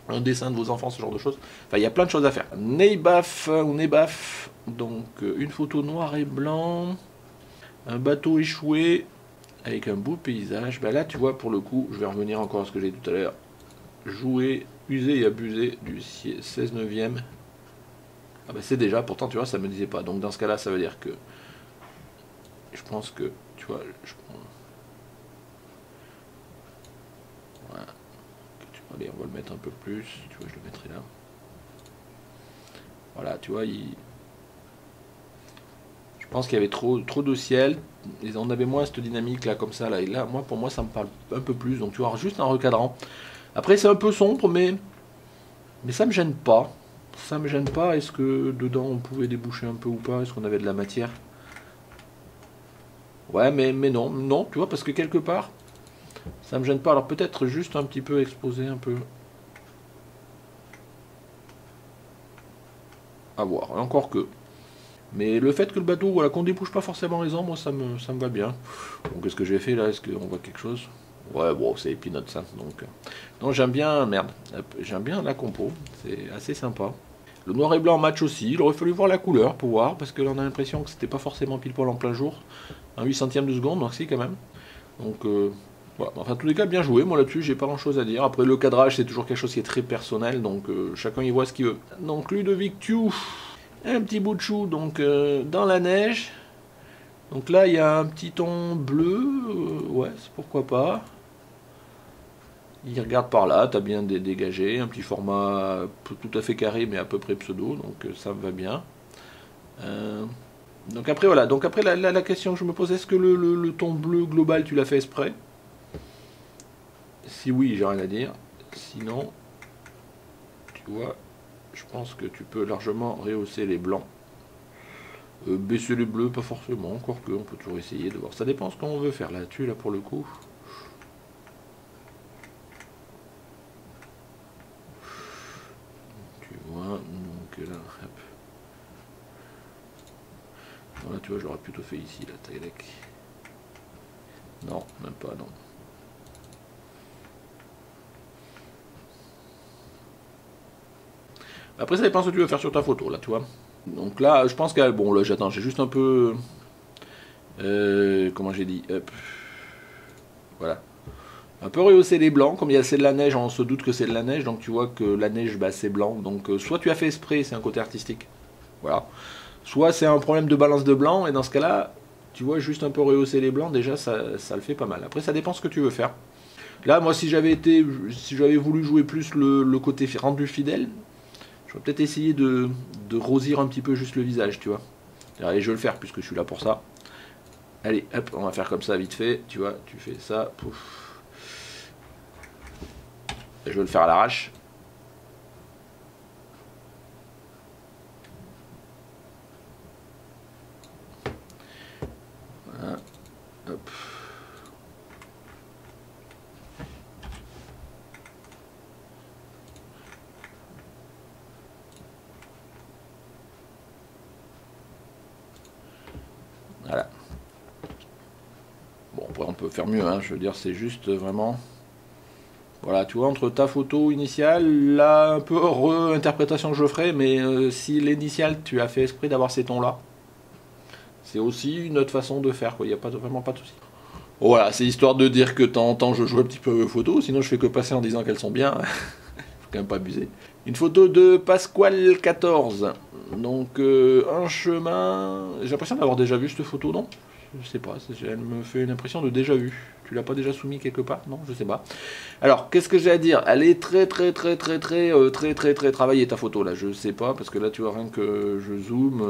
un dessin de vos enfants, ce genre de choses. Enfin, il y a plein de choses à faire. Neibaf ou Nebaf, donc une photo noir et blanc, un bateau échoué avec un beau paysage. Ben là, tu vois, pour le coup, je vais revenir encore à ce que j'ai dit tout à l'heure. Jouer, user et abuser du 16 neuvième. Ah ben c'est déjà, pourtant, tu vois, ça me disait pas. Donc dans ce cas-là, ça veut dire que je pense que, tu vois, voilà. Allez, on va le mettre un peu plus. Tu vois, je le mettrai là. Voilà, tu vois, je pense qu'il y avait trop de ciel. Et on avait moins cette dynamique là, comme ça. Là, et là, pour moi, ça me parle un peu plus. Donc, tu vois, juste en recadrant. Après, c'est un peu sombre, mais ça me gêne pas. Ça me gêne pas. Est-ce que dedans, on pouvait déboucher un peu ou pas? Est-ce qu'on avait de la matière? Ouais, mais non, tu vois, parce que quelque part, ça me gêne pas. Alors, peut-être juste un petit peu exposer un peu. À voir, et encore que. Mais le fait que le bateau, voilà, qu'on débouche pas forcément les ombres, ça me va bien. Donc qu'est-ce que j'ai fait là? Est-ce qu'on voit quelque chose? Ouais, bon, c'est Peanuts, ça. Donc, non, j'aime bien, merde, j'aime bien la compo, c'est assez sympa. Le noir et blanc match aussi, il aurait fallu voir la couleur pour voir, parce que là on a l'impression que c'était pas forcément pile poil en plein jour. Un 8 centième de seconde, donc si quand même. Donc, voilà. Enfin, en tous les cas, bien joué, moi là-dessus, j'ai pas grand chose à dire. Après, le cadrage, c'est toujours quelque chose qui est très personnel, donc chacun y voit ce qu'il veut. Donc, Ludovic Thiou, un petit bout de chou, donc dans la neige. Donc là, il y a un petit ton bleu, ouais, pourquoi pas. Il regarde par là, t'as bien dégagé, un petit format tout à fait carré, mais à peu près pseudo, donc ça me va bien. Donc après, voilà, donc après la question que je me pose, est-ce que le ton bleu global, tu l'as fait exprès? Si oui, j'ai rien à dire. Sinon, tu vois, je pense que tu peux largement rehausser les blancs. Baisser les bleus, pas forcément, encore que, on peut toujours essayer de voir. Ça dépend ce qu'on veut faire là-dessus, là, pour le coup. Tu vois, donc là, hop. Là, tu vois, je l'aurais plutôt fait ici, là, tac. Non, même pas, non. Après, ça dépend ce que tu veux faire sur ta photo, là, tu vois. Donc là, je pense que... Bon, là, j'attends, j'ai juste un peu... comment j'ai dit, hop. Voilà. Un peu rehausser les blancs, comme c'est de la neige, on se doute que c'est de la neige, donc tu vois que la neige, bah, c'est blanc. Donc soit tu as fait exprès, c'est un côté artistique. Voilà. Soit c'est un problème de balance de blanc, et dans ce cas-là, tu vois, juste un peu rehausser les blancs, déjà, ça le fait pas mal. Après, ça dépend ce que tu veux faire. Là, moi, si j'avais voulu jouer plus le côté rendu fidèle, j'aurais peut-être essayé de rosir un petit peu juste le visage, tu vois. Allez, je vais le faire, puisque je suis là pour ça. Allez, hop, on va faire comme ça, vite fait, tu vois, tu fais ça, pouf. Je vais le faire à l'arrache. Voilà. Hop. Voilà. Bon, après on peut faire mieux, hein, je veux dire, c'est juste vraiment... Voilà, tu vois, entre ta photo initiale, là, un peu re-interprétation que je ferai, mais si l'initiale, tu as fait exprès d'avoir ces tons-là, c'est aussi une autre façon de faire, quoi, il n'y a vraiment pas de souci. Voilà, c'est histoire de dire que de temps en temps, je joue un petit peu aux photos, sinon je fais que passer en disant qu'elles sont bien, faut quand même pas abuser. Une photo de Pasquale 14, donc un chemin, j'ai l'impression d'avoir déjà vu cette photo, non? Je sais pas, elle me fait une impression de déjà vu. Tu l'as pas déjà soumis quelque part? Non, je sais pas. Alors, qu'est-ce que j'ai à dire? Elle est très travaillée ta photo là. Je sais pas parce que là tu vois rien que je zoome,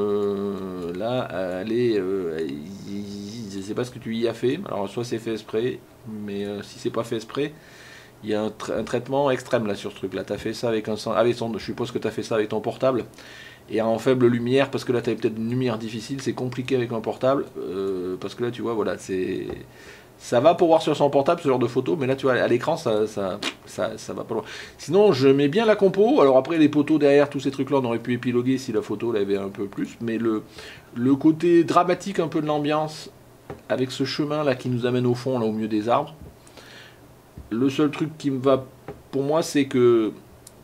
là elle est, je sais pas ce que tu y as fait. Alors soit c'est fait exprès, mais si c'est pas fait exprès, il y a un traitement extrême là sur ce truc là. T'as fait ça avec je suppose que t'as fait ça avec ton portable. Et en faible lumière, parce que là tu as peut-être une lumière difficile, c'est compliqué avec un portable, parce que là tu vois, voilà, ça va pour voir sur son portable ce genre de photo, mais là tu vois, à l'écran ça va pas loin. Sinon je mets bien la compo, alors après les poteaux derrière, tous ces trucs là on aurait pu épiloguer si la photo l'avait un peu plus, mais le côté dramatique un peu de l'ambiance, avec ce chemin là qui nous amène au fond, là au milieu des arbres, le seul truc qui me va pour moi c'est que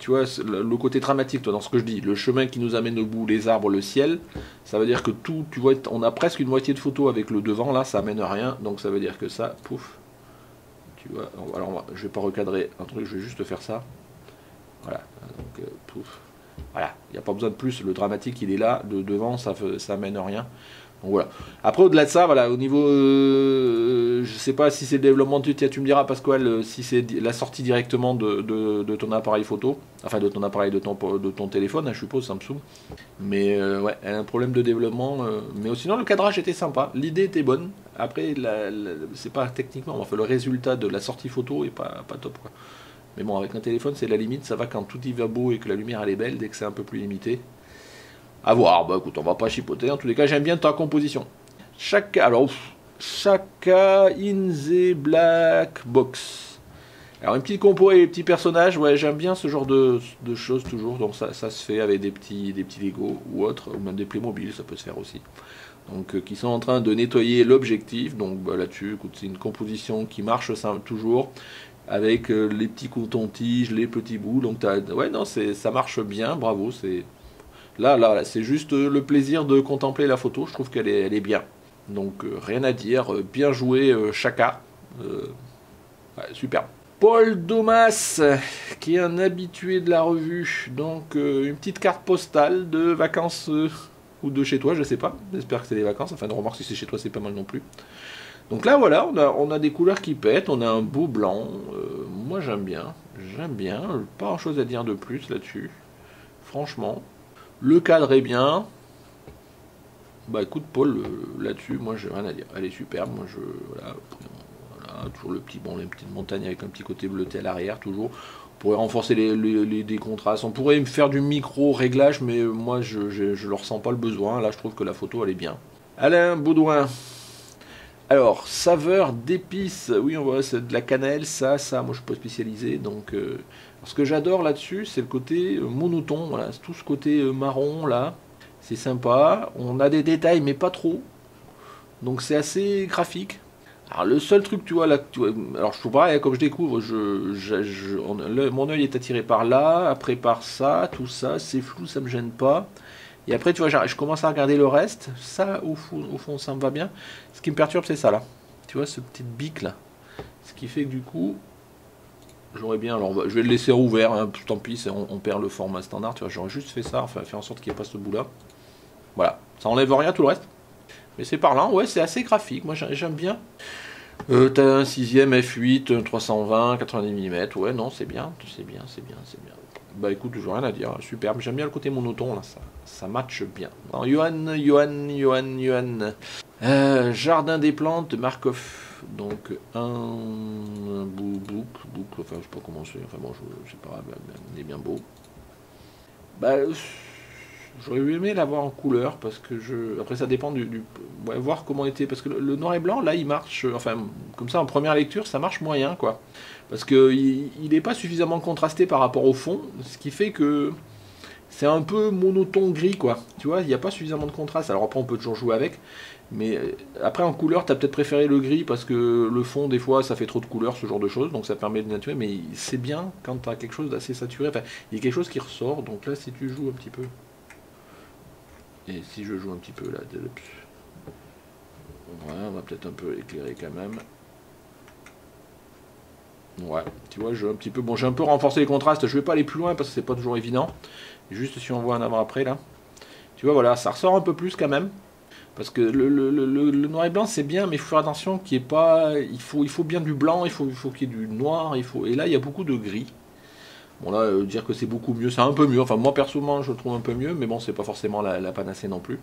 tu vois, le côté dramatique, toi, dans ce que je dis, le chemin qui nous amène au bout, les arbres, le ciel, ça veut dire que tout, tu vois, on a presque une moitié de photo avec le devant, là, ça amène rien, donc ça veut dire que ça, pouf, tu vois, alors je vais pas recadrer un truc, je vais juste faire ça, voilà, donc pouf, voilà, il n'y a pas besoin de plus, le dramatique il est là, de devant, ça amène rien. Donc voilà. Après au-delà de ça, voilà, au niveau, je sais pas si c'est le développement tu me diras Pasquale, si c'est la sortie directement de ton appareil photo, enfin de ton appareil de ton téléphone, hein, je suppose Samsung. Mais ouais, elle a un problème de développement. Mais sinon le cadrage était sympa, l'idée était bonne. Après c'est pas techniquement, enfin le résultat de la sortie photo est pas top quoi. Mais bon, avec un téléphone c'est la limite, ça va quand tout y va beau et que la lumière elle est belle, dès que c'est un peu plus limité. A voir, bah écoute, on va pas chipoter. En tous les cas, j'aime bien ta composition. Chaka in the Black Box. Alors une petite compo et des petits personnages, ouais, j'aime bien ce genre de choses toujours. Donc ça se fait avec des petits Lego ou autres, ou même des Playmobil, ça peut se faire aussi. Donc qui sont en train de nettoyer l'objectif. Donc bah, là-dessus, écoute, c'est une composition qui marche toujours avec les petits cotons-tiges, les petits bouts. Donc ouais, non, ça marche bien, bravo. C'est là, c'est juste le plaisir de contempler la photo. Je trouve elle est bien. Donc rien à dire, bien joué Chaka. Ouais, super. Paul Domas, qui est un habitué de la revue. Donc une petite carte postale de vacances ou de chez toi, je sais pas. J'espère que c'est des vacances. Enfin, remarque si c'est chez toi, c'est pas mal non plus. Donc là, voilà, on a des couleurs qui pètent. On a un beau blanc. Moi, j'aime bien. J'aime bien. Pas grand chose à dire de plus là-dessus. Franchement. Le cadre est bien. Bah écoute, Paul, là-dessus, moi, j'ai rien à dire. Elle est superbe. Moi, voilà, toujours les petites montagnes avec un petit côté bleuté à l'arrière, toujours. On pourrait renforcer les contrastes. On pourrait faire du micro-réglage, mais moi, je ne ressens pas le besoin. Là, je trouve que la photo, elle est bien. Alain Baudouin. Alors, saveur d'épices. Oui, on voit, c'est de la cannelle, ça. Moi, je suis pas spécialisé. Donc, ce que j'adore là-dessus, c'est le côté monotone. Voilà, c'est tout ce côté marron, là. C'est sympa. On a des détails, mais pas trop. Donc, c'est assez graphique. Alors le seul truc, tu vois, là, alors je trouve pareil, comme je découvre, mon œil est attiré par là, après par ça, tout ça, c'est flou, ça me gêne pas. Et après, tu vois, je commence à regarder le reste, ça, au fond, ça me va bien. Ce qui me perturbe, c'est ça, là. Tu vois, ce petit bic, là. Ce qui fait que du coup, j'aurais bien, alors je vais le laisser ouvert, hein, tant pis, on perd le format standard, tu vois, j'aurais juste fait ça, enfin, fait en sorte qu'il n'y ait pas ce bout-là. Voilà, ça enlève rien, tout le reste. Mais c'est parlant, ouais, c'est assez graphique, moi j'aime bien. T'as un 6ème f8, un 320, 90 mm. Ouais, non, c'est bien, c'est bien, c'est bien, c'est bien. Bah écoute, toujours rien à dire, superbe. J'aime bien le côté monotone, là, ça matche bien. Alors, Johan. Jardin des plantes, Markov. Donc, un boucle, enfin, je sais pas comment c'est, enfin bon, je sais pas, il est bien beau. Bah, j'aurais aimé l'avoir en couleur parce que après ça dépend ouais, voir comment était parce que le noir et blanc là il marche enfin comme ça en première lecture ça marche moyen quoi parce que il est pas suffisamment contrasté par rapport au fond ce qui fait que c'est un peu monotone gris quoi tu vois il n'y a pas suffisamment de contraste alors après on peut toujours jouer avec mais après en couleur t'as peut-être préféré le gris parce que le fond des fois ça fait trop de couleurs ce genre de choses donc ça permet de naturer mais c'est bien quand t'as quelque chose d'assez saturé enfin il y a quelque chose qui ressort donc là si tu joues un petit peu et si je joue un petit peu là, ouais, on va peut-être un peu éclairer quand même. Ouais, tu vois, un petit peu. Bon, j'ai un peu renforcé les contrastes. Je vais pas aller plus loin parce que c'est pas toujours évident. Juste si on voit un avant-après là. Tu vois, voilà, ça ressort un peu plus quand même. Parce que le noir et blanc c'est bien, mais il faut faire attention qu'il n'y ait pas. Il faut bien du blanc, il faut qu'il y ait du noir, et là il y a beaucoup de gris. Bon là, dire que c'est beaucoup mieux, c'est un peu mieux. Enfin moi personnellement je le trouve un peu mieux, mais bon c'est pas forcément la panacée non plus.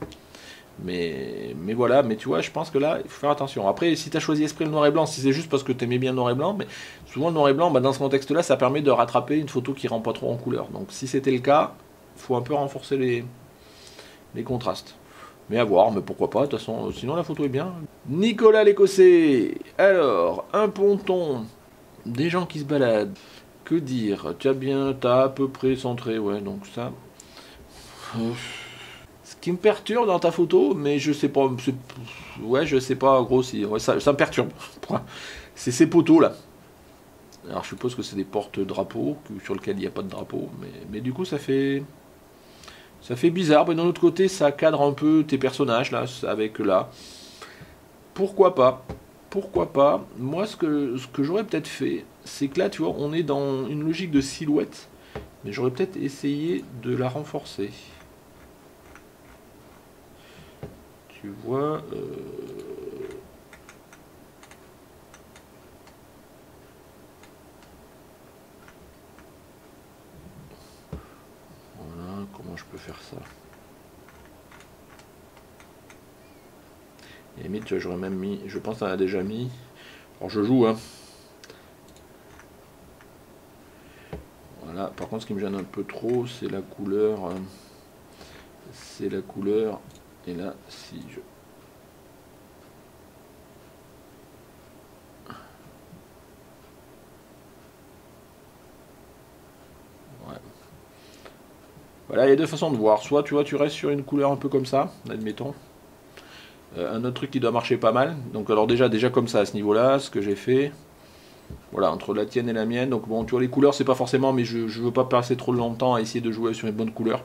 Mais voilà, mais tu vois, je pense que là, il faut faire attention. Après, si tu as choisi Esprit le noir et blanc, si c'est juste parce que tu aimais bien le noir et blanc, mais souvent le noir et blanc, bah, dans ce contexte-là, ça permet de rattraper une photo qui rend pas trop en couleur. Donc si c'était le cas, il faut un peu renforcer les contrastes. Mais à voir, mais pourquoi pas, de toute façon, sinon la photo est bien. Nicolas l'Écossais. Alors, un ponton, des gens qui se baladent. Que dire? T'as à peu près centré, ouais, donc ça. Ce qui me perturbe dans ta photo, mais je sais pas, ouais, je sais pas, en gros, si, ouais, ça me perturbe. C'est ces poteaux là. Alors je suppose que c'est des porte-drapeaux sur lesquels il n'y a pas de drapeau, mais du coup ça fait bizarre. Mais d'un autre côté, ça cadre un peu tes personnages là, avec là. Pourquoi pas? Pourquoi pas? Moi, ce que j'aurais peut-être fait, c'est que là, tu vois, on est dans une logique de silhouette, mais j'aurais peut-être essayé de la renforcer. Tu vois, voilà, comment je peux faire ça? Et limite, tu vois, j'aurais même mis, je pense qu'on a déjà mis. Alors je joue, hein. Voilà, par contre, ce qui me gêne un peu trop, c'est la couleur. C'est la couleur. Et là, si je. Voilà, il y a deux façons de voir. Soit tu vois, tu restes sur une couleur un peu comme ça, admettons. Un autre truc qui doit marcher pas mal. Donc alors déjà comme ça à ce niveau-là, ce que j'ai fait. Voilà, entre la tienne et la mienne. Donc bon, tu vois, les couleurs, c'est pas forcément, mais je veux pas passer trop longtemps à essayer de jouer sur les bonnes couleurs.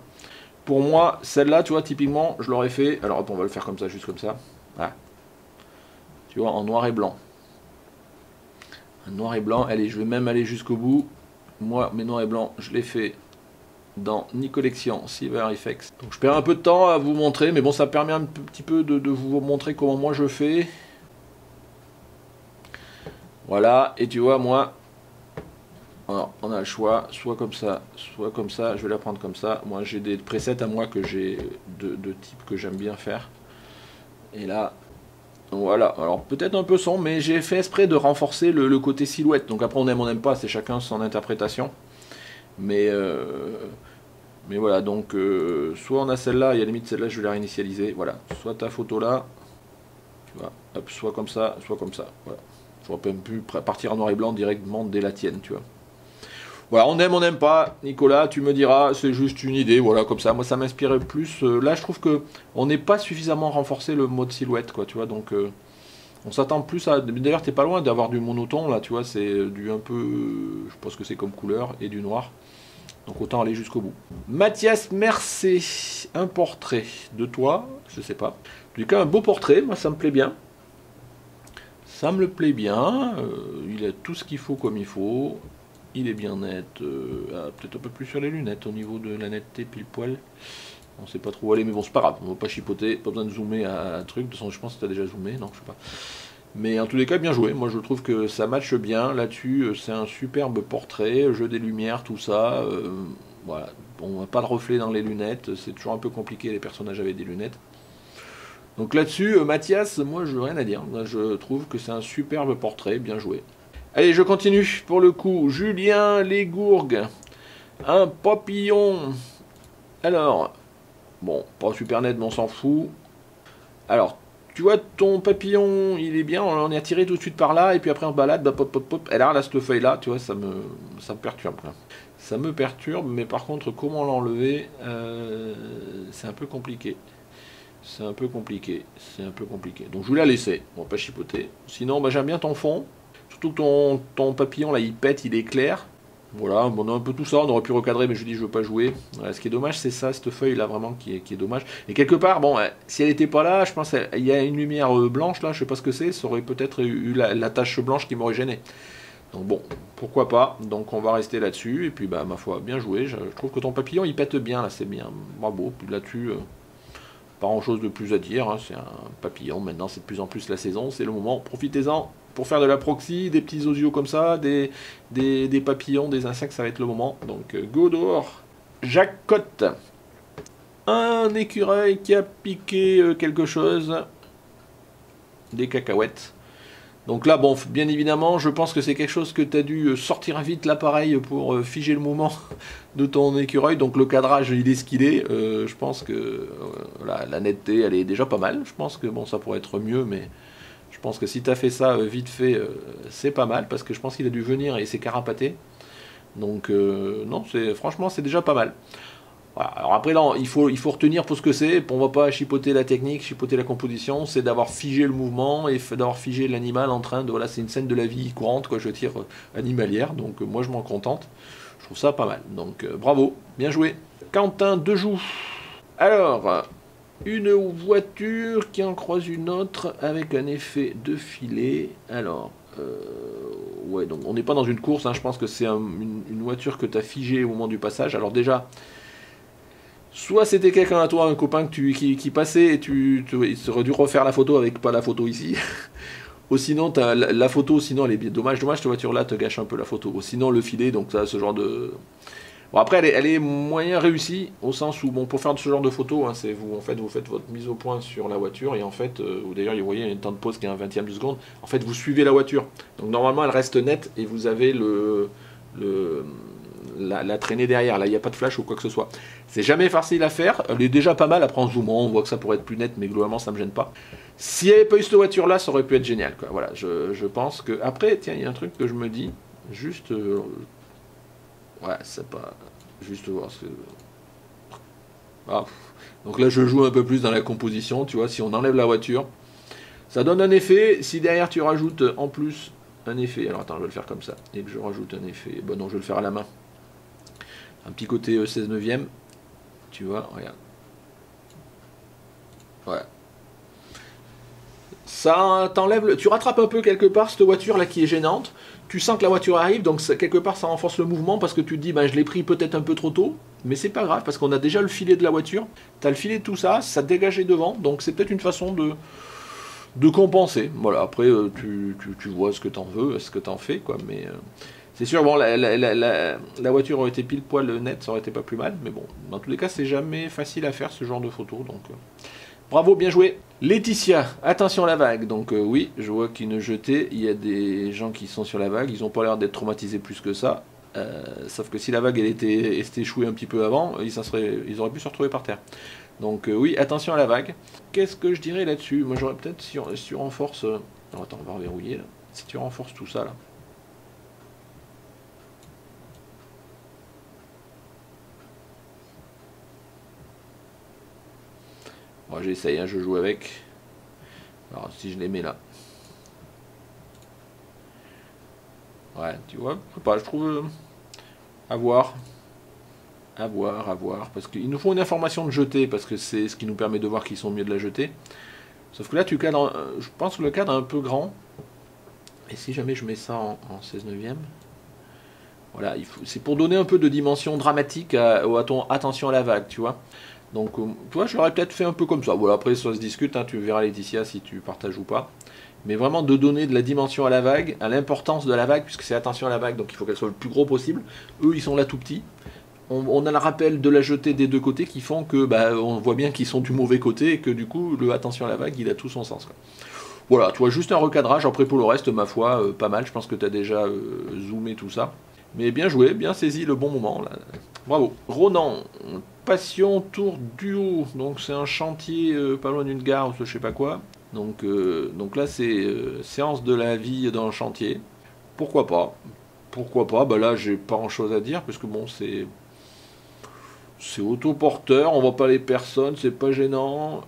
Pour moi, celle-là, tu vois, typiquement, je l'aurais fait. Alors attends, on va le faire comme ça, juste comme ça. Voilà. Tu vois, en noir et blanc. Un noir et blanc. Allez, je vais même aller jusqu'au bout. Moi, mes noirs et blancs, je les fais dans Nicollection Silver Effects. Donc je perds un peu de temps à vous montrer, mais bon, ça permet un petit peu de vous montrer comment moi je fais. Voilà, et tu vois, moi, alors, on a le choix, soit comme ça, soit comme ça. Je vais la prendre comme ça. Moi, j'ai des presets à moi que j'ai de type que j'aime bien faire. Et là, voilà. Alors, peut-être un peu sombre, mais j'ai fait exprès de renforcer le côté silhouette. Donc après, on n'aime pas, c'est chacun son interprétation. Mais voilà, donc soit on a celle-là, et à la limite celle-là, je vais la réinitialiser. Voilà, soit ta photo là, tu vois, hop, soit comme ça, soit comme ça. Voilà. J'aurais même pu partir en noir et blanc directement dès la tienne, tu vois. Voilà, on n'aime pas, Nicolas, tu me diras, c'est juste une idée, voilà, comme ça. Moi, ça m'inspirait plus. Là, je trouve que on n'est pas suffisamment renforcé le mode silhouette, quoi, tu vois, donc on s'attend plus à. D'ailleurs, t'es pas loin d'avoir du monotone, là, tu vois, c'est du un peu. Je pense que c'est comme couleur, et du noir. Donc autant aller jusqu'au bout. Mathias Mercé, un portrait de toi, je sais pas. Du cas, un beau portrait, moi ça me plaît bien. Ça me le plaît bien. Il a tout ce qu'il faut comme il faut. Il est bien net. Peut-être un peu plus sur les lunettes au niveau de la netteté pile poil. On sait pas trop où aller, mais bon, c'est pas grave. On va pas chipoter. Pas besoin de zoomer à un truc. De toute façon, je pense que tu as déjà zoomé. Non, je sais pas. Mais en tous les cas, bien joué. Moi, je trouve que ça matche bien. Là-dessus, c'est un superbe portrait. Jeu des lumières, tout ça. Voilà. Bon, pas de reflet dans les lunettes. C'est toujours un peu compliqué, les personnages avec des lunettes. Donc là-dessus, Mathias, moi, je n'ai rien à dire. Moi, je trouve que c'est un superbe portrait. Bien joué. Allez, je continue. Pour le coup, Julien Lesgourgues. Un papillon. Alors, bon, pas super net, mais on s'en fout. Alors, tu vois, ton papillon, il est bien, on est attiré tout de suite par là, et puis après on balade, bah, pop, pop, pop. Et là, cette feuille-là, tu vois, ça me perturbe. Quoi. Ça me perturbe, mais par contre, comment l'enlever, c'est un peu compliqué. C'est un peu compliqué. C'est un peu compliqué. Donc je vais la laisser, on va pas chipoter. Sinon, bah, j'aime bien ton fond. Surtout que ton papillon, là, il pète, il est clair. Voilà, bon, on a un peu tout ça, on aurait pu recadrer, mais je dis je veux pas jouer. Voilà, ce qui est dommage, c'est ça, cette feuille là vraiment qui est dommage. Et quelque part, bon, si elle n'était pas là, je pense qu'il y a une lumière blanche là, je sais pas ce que c'est, ça aurait peut-être eu la tache blanche qui m'aurait gêné. Donc bon, pourquoi pas, donc on va rester là-dessus, et puis bah ma foi, bien joué, je trouve que ton papillon il pète bien là, c'est bien, bravo, puis là-dessus, pas grand chose de plus à dire, hein, c'est un papillon, maintenant c'est de plus en plus la saison, c'est le moment, profitez-en pour faire de la proxy, des petits osios comme ça, des papillons, des insectes, ça va être le moment. Donc go dehors. Jacques Cotte. Un écureuil qui a piqué quelque chose. Des cacahuètes. Donc là, bon, bien évidemment, je pense que c'est quelque chose que tu as dû sortir vite l'appareil pour figer le mouvement de ton écureuil. Donc le cadrage, il est ce qu'il est. Je pense que la netteté, elle est déjà pas mal. Je pense que bon, ça pourrait être mieux, mais je pense que si tu as fait ça vite fait, c'est pas mal, parce que je pense qu'il a dû venir et s'est carapaté. Donc non, franchement, c'est déjà pas mal. Voilà. Alors après, là, il faut retenir pour ce que c'est. On va pas chipoter la technique, chipoter la composition. C'est d'avoir figé le mouvement et d'avoir figé l'animal en train de... Voilà, c'est une scène de la vie courante, quoi, je tire animalière. Donc moi, je m'en contente. Je trouve ça pas mal. Donc bravo, bien joué. Quentin Dejoux. Alors... Une voiture qui en croise une autre avec un effet de filet. Alors, ouais, donc on n'est pas dans une course, hein, je pense que c'est une voiture que tu as figée au moment du passage. Alors déjà, soit c'était quelqu'un à toi, un copain qui passait et il aurait dû refaire la photo avec pas la photo ici. Ou sinon, la photo, sinon elle est bien dommage, cette voiture-là te gâche un peu la photo. Ou sinon le filet, donc ça, ce genre de... Bon, après, elle est moyen réussie, au sens où, bon, pour faire ce genre de photo, hein, vous faites votre mise au point sur la voiture, et en fait, ou d'ailleurs, vous voyez, il y a un temps de pause qui est un 20e de seconde, en fait, vous suivez la voiture. Donc, normalement, elle reste nette, et vous avez la traînée derrière. Là, il n'y a pas de flash ou quoi que ce soit. C'est jamais facile à faire, elle est déjà pas mal, après en zoomant, on voit que ça pourrait être plus net, mais globalement, ça me gêne pas. S'il n'y avait pas eu cette voiture-là, ça aurait pu être génial, quoi. Voilà, je pense que... Après, tiens, il y a un truc que je me dis, juste... ouais, c'est pas... Juste voir ce que... Ah. Donc là, je joue un peu plus dans la composition, tu vois, si on enlève la voiture, ça donne un effet. Si derrière tu rajoutes en plus un effet, alors attends, je vais le faire comme ça, et que je rajoute un effet, bon non, je vais le faire à la main. Un petit côté 16 neuvième, tu vois, regarde. Voilà. Ça t'enlève, tu rattrapes un peu quelque part cette voiture là qui est gênante. Tu sens que la voiture arrive, donc ça, quelque part ça renforce le mouvement parce que tu te dis, ben, je l'ai pris peut-être un peu trop tôt, mais c'est pas grave parce qu'on a déjà le filet de la voiture. Tu as le filet de tout ça, ça dégage devant, donc c'est peut-être une façon de compenser. Voilà, après tu vois ce que t'en veux, ce que t'en fais, quoi, mais c'est sûr, bon, la voiture aurait été pile poil net, ça aurait été pas plus mal, mais bon, dans tous les cas, c'est jamais facile à faire ce genre de photo, donc bravo, bien joué. Laetitia, attention à la vague. Donc oui, je vois qu'une jetée, il y a des gens qui sont sur la vague, ils n'ont pas l'air d'être traumatisés plus que ça. Sauf que si la vague elle était échouée un petit peu avant, ils auraient pu se retrouver par terre. Donc oui, attention à la vague. Qu'est-ce que je dirais là-dessus? Moi j'aurais peut-être, si tu renforces... Non, attends, on va reverrouiller là. Si tu renforces tout ça là. Moi j'essaye, hein, je joue avec. Alors si je les mets là. Ouais, tu vois, pas, je trouve à voir. À voir, à voir. Parce qu'il nous faut une information de jetée, parce que c'est ce qui nous permet de voir qu'ils sont mieux de la jeter. Sauf que là, tu cadres, je pense que le cadre est un peu grand. Et si jamais je mets ça en 16 neuvième, voilà, c'est pour donner un peu de dimension dramatique à ton attention à la vague, tu vois. Donc, tu vois, je l'aurais peut-être fait un peu comme ça. Voilà, après, ça se discute, hein, tu verras Laetitia si tu partages ou pas. Mais vraiment de donner de la dimension à la vague, à l'importance de la vague, puisque c'est attention à la vague, donc il faut qu'elle soit le plus gros possible. Eux, ils sont là tout petits. On a le rappel de la jetée des deux côtés qui font que bah, on voit bien qu'ils sont du mauvais côté et que du coup, le attention à la vague, il a tout son sens, quoi. Voilà, tu vois, juste un recadrage. Après, pour le reste, ma foi, pas mal. Je pense que tu as déjà zoomé tout ça. Mais bien joué, bien saisi le bon moment, là. Bravo. Ronan, Passion Tour Duo. Donc, c'est un chantier pas loin d'une gare ou je sais pas quoi. Donc là, c'est séance de la vie dans le chantier. Pourquoi pas? Pourquoi pas? Bah là, j'ai pas grand chose à dire, parce que bon, c'est autoporteur, on voit pas les personnes, c'est pas gênant.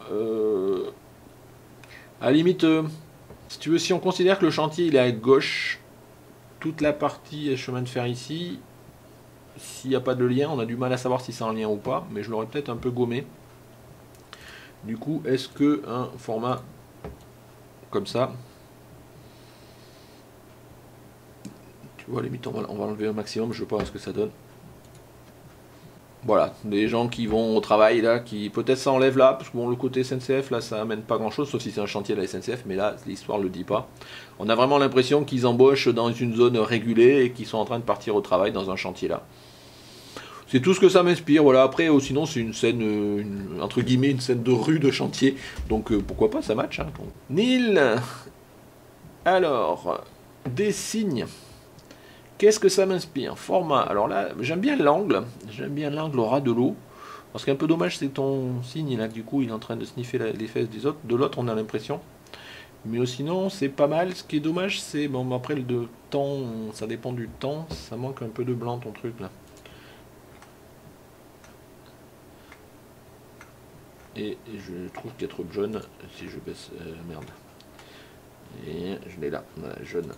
À la limite, si tu veux, si on considère que le chantier il est à gauche, toute la partie chemin de fer ici, s'il n'y a pas de lien, on a du mal à savoir si c'est un lien ou pas, mais je l'aurais peut-être un peu gommé. Du coup, est-ce que un format comme ça, tu vois, à la limite, on va enlever un maximum, je ne sais pas ce que ça donne. Voilà, des gens qui vont au travail là, qui peut-être ça enlève là, parce que bon, le côté SNCF là, ça amène pas grand chose, sauf si c'est un chantier de la SNCF, mais là, l'histoire le dit pas. On a vraiment l'impression qu'ils embauchent dans une zone régulée et qu'ils sont en train de partir au travail dans un chantier là. C'est tout ce que ça m'inspire, voilà. Après, sinon, c'est une scène, entre guillemets, une scène de rue, de chantier, donc pourquoi pas, ça match. Hein. Neil, alors, des signes. Qu'est-ce que ça m'inspire? Format. Alors là, j'aime bien l'angle. J'aime bien l'angle au ras de l'eau. Ce qui est un peu dommage, c'est ton signe, là, du coup, il est en train de sniffer les fesses des autres. De l'autre, on a l'impression. Mais sinon, c'est pas mal. Ce qui est dommage, c'est... Bon, après, le temps, ça dépend du temps. Ça manque un peu de blanc, ton truc, là. Et je trouve qu'il y a trop de jaune. Si je baisse... merde. Et je l'ai là. Voilà, jaune.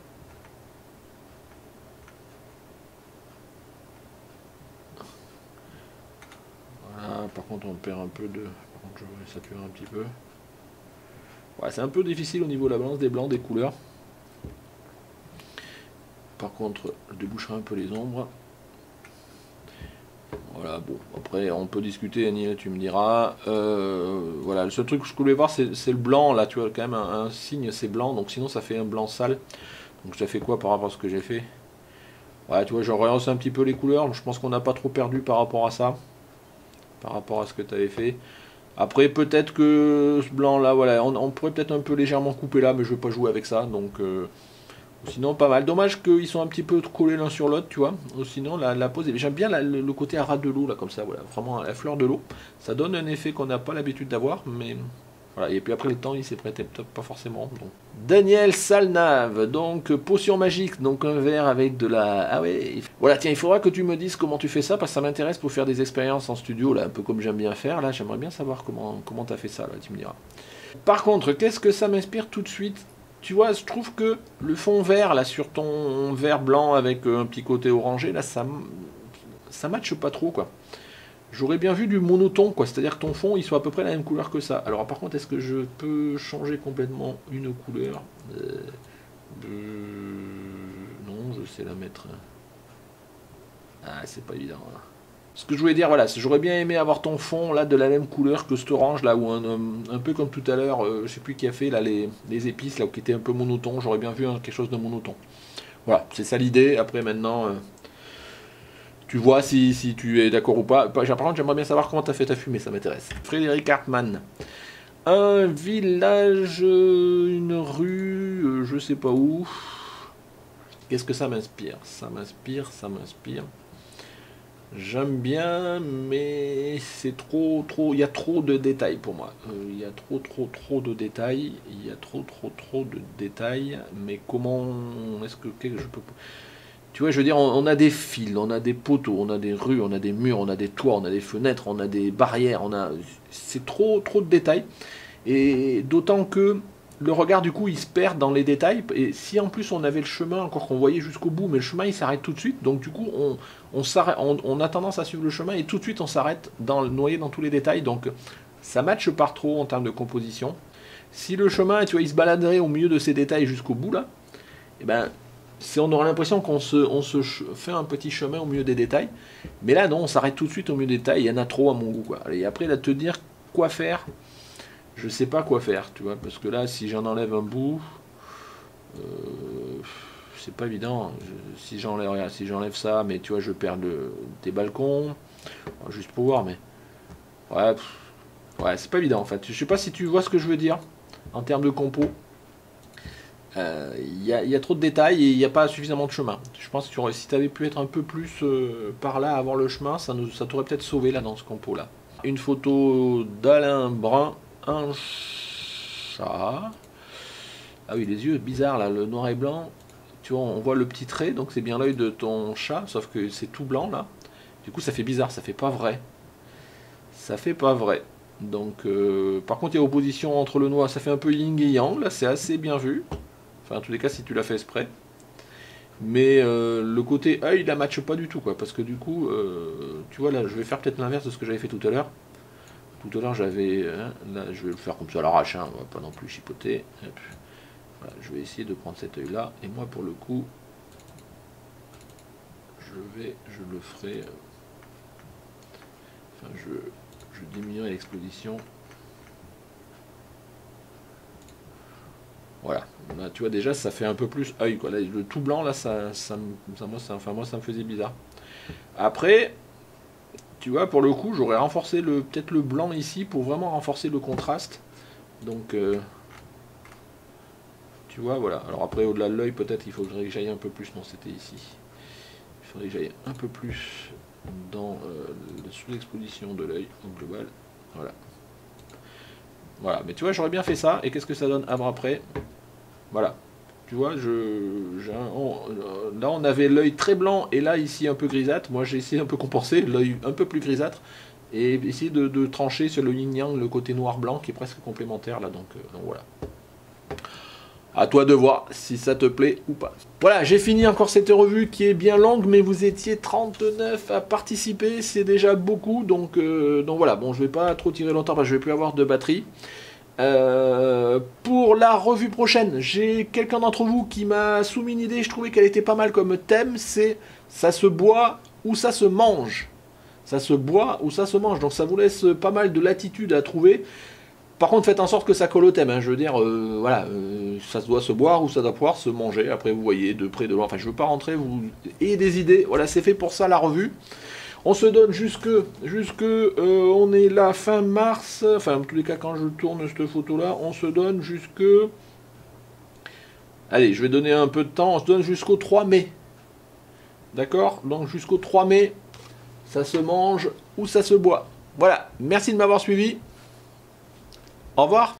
Voilà, par contre on perd un peu de... Par contre je vais saturer un petit peu. Ouais, c'est un peu difficile au niveau de la balance des blancs, des couleurs. Par contre, je déboucherai un peu les ombres. Voilà, bon, après on peut discuter, Annie, tu me diras. Voilà, le seul truc que je voulais voir, c'est le blanc, là, tu vois, quand même, un signe, c'est blanc, donc sinon ça fait un blanc sale. Donc ça fait quoi par rapport à ce que j'ai fait? Ouais, tu vois, je relance un petit peu les couleurs, je pense qu'on n'a pas trop perdu par rapport à ça. Par rapport à ce que tu avais fait. Après, peut-être que ce blanc-là, voilà, on pourrait peut-être un peu légèrement couper là, mais je ne vais pas jouer avec ça, donc... sinon, pas mal. Dommage qu'ils sont un petit peu collés l'un sur l'autre, tu vois. Sinon, la pose... J'aime bien le côté à ras de l'eau, là, comme ça, voilà. Vraiment, à la fleur de l'eau. Ça donne un effet qu'on n'a pas l'habitude d'avoir, mais Voilà, et puis après le temps il s'est prêté top, pas forcément. Donc. Daniel Salnave, donc potion magique, donc un verre avec de la... Ah ouais, voilà, tiens, il faudra que tu me dises comment tu fais ça, parce que ça m'intéresse pour faire des expériences en studio, là, un peu comme j'aime bien faire, là, j'aimerais bien savoir comment t'as fait ça, là, tu me diras. Par contre, qu'est-ce que ça m'inspire tout de suite? Tu vois, je trouve que le fond vert, là, sur ton vert blanc avec un petit côté orangé, là, ça matche pas trop, quoi. J'aurais bien vu du monotone, quoi, c'est-à-dire que ton fond, il soit à peu près la même couleur que ça. Alors, par contre, est-ce que je peux changer complètement une couleur non, je sais la mettre. Ah, c'est pas évident. Hein. Ce que je voulais dire, voilà, j'aurais bien aimé avoir ton fond, là, de la même couleur que cet orange, là, ou un peu comme tout à l'heure, je sais plus qui a fait, là, les épices, là, qui étaient un peu monotone. J'aurais bien vu quelque chose de monotone. Voilà, c'est ça l'idée. Après, maintenant... tu vois si tu es d'accord ou pas. Par contre, j'aimerais bien savoir comment tu as fait ta fumée, ça m'intéresse. Frédéric Hartmann. Un village, une rue, je sais pas où. Qu'est-ce que ça m'inspire? Ça m'inspire. J'aime bien, mais c'est trop. Il y a trop de détails pour moi. Il y a trop de détails. Il y a trop de détails. Mais comment est-ce que je peux... Tu vois, je veux dire, on a des fils, on a des poteaux, on a des rues, on a des murs, on a des toits, on a des fenêtres, on a des barrières, c'est trop de détails. Et d'autant que le regard, du coup, il se perd dans les détails. Et si en plus on avait le chemin, encore qu'on voyait jusqu'au bout, mais le chemin, il s'arrête tout de suite. Donc du coup, on a tendance à suivre le chemin et tout de suite, on s'arrête noyé dans tous les détails. Donc ça matche pas trop en termes de composition. Si le chemin, tu vois, il se baladerait au milieu de ces détails jusqu'au bout, là, et ben... on aura l'impression qu'on se fait un petit chemin au milieu des détails. Mais là, non, on s'arrête tout de suite au milieu des détails. Il y en a trop à mon goût, quoi. Et après, là, te dire quoi faire, je sais pas quoi faire, tu vois. Parce que là, si j'en enlève un bout, c'est pas évident. Si j'enlève ça, mais tu vois, je perds tes balcons. Juste pour voir, mais... Ouais, c'est pas évident, en fait. Je sais pas si tu vois ce que je veux dire, en termes de compo. Il y a trop de détails et il n'y a pas suffisamment de chemin. Je pense que si tu avais pu être un peu plus par là avant le chemin, ça t'aurait peut-être sauvé là dans ce compo là. Une photo d'Alain Brun, un chat. Ah oui, les yeux bizarres là, le noir et blanc. Tu vois, on voit le petit trait, donc c'est bien l'œil de ton chat, sauf que c'est tout blanc là. Du coup, ça fait bizarre, ça fait pas vrai. Ça fait pas vrai. Donc, par contre, il y a opposition entre le noir, ça fait un peu yin et yang, là, c'est assez bien vu. Enfin, en tous les cas, si tu l'as fait exprès. Mais le côté œil, il la matche pas du tout, quoi. Parce que du coup, tu vois, là, je vais faire peut-être l'inverse de ce que j'avais fait tout à l'heure. Tout à l'heure, j'avais... Hein, là, je vais le faire comme ça à l'arrache, hein, on va pas non plus chipoter. Hop. Voilà, je vais essayer de prendre cet œil-là. Et moi, pour le coup, je le ferai... Enfin, je diminuerai l'exposition. Voilà, là, tu vois déjà ça fait un peu plus œil quoi. Là, le tout blanc là, moi ça me faisait bizarre. Après, tu vois pour le coup j'aurais renforcé peut-être le blanc ici pour vraiment renforcer le contraste. Donc tu vois voilà. Alors après au-delà de l'œil peut-être il faudrait que j'aille un peu plus. Non c'était ici. Il faudrait que j'aille un peu plus dans la sous-exposition de l'œil au global. Voilà. Voilà, mais tu vois j'aurais bien fait ça. Et qu'est-ce que ça donne avant après? Voilà, tu vois, là on avait l'œil très blanc et là ici un peu grisâtre. Moi j'ai essayé un peu compenser, l'œil un peu plus grisâtre et essayer de trancher sur le yin-yang, le côté noir-blanc qui est presque complémentaire là. Donc voilà. À toi de voir si ça te plaît ou pas. Voilà, j'ai fini encore cette revue qui est bien longue, mais vous étiez 39 à participer, c'est déjà beaucoup. Donc voilà, bon je vais pas trop tirer longtemps parce que je vais plus avoir de batterie. Pour la revue prochaine, j'ai quelqu'un d'entre vous qui m'a soumis une idée, je trouvais qu'elle était pas mal comme thème, c'est ça se boit ou ça se mange. Ça se boit ou ça se mange, donc ça vous laisse pas mal de latitude à trouver. Par contre, faites en sorte que ça colle au thème, hein. Je veux dire, voilà, ça doit se boire ou ça doit pouvoir se manger, après vous voyez, de près, de loin, enfin je veux pas rentrer, vous ayez des idées, voilà, c'est fait pour ça la revue. On se donne jusque on est là fin mars, enfin en tous les cas quand je tourne cette photo là, on se donne jusque... Allez, je vais donner un peu de temps, on se donne jusqu'au 3 mai. D'accord? Donc jusqu'au 3 mai, ça se mange ou ça se boit. Voilà, merci de m'avoir suivi. Au revoir.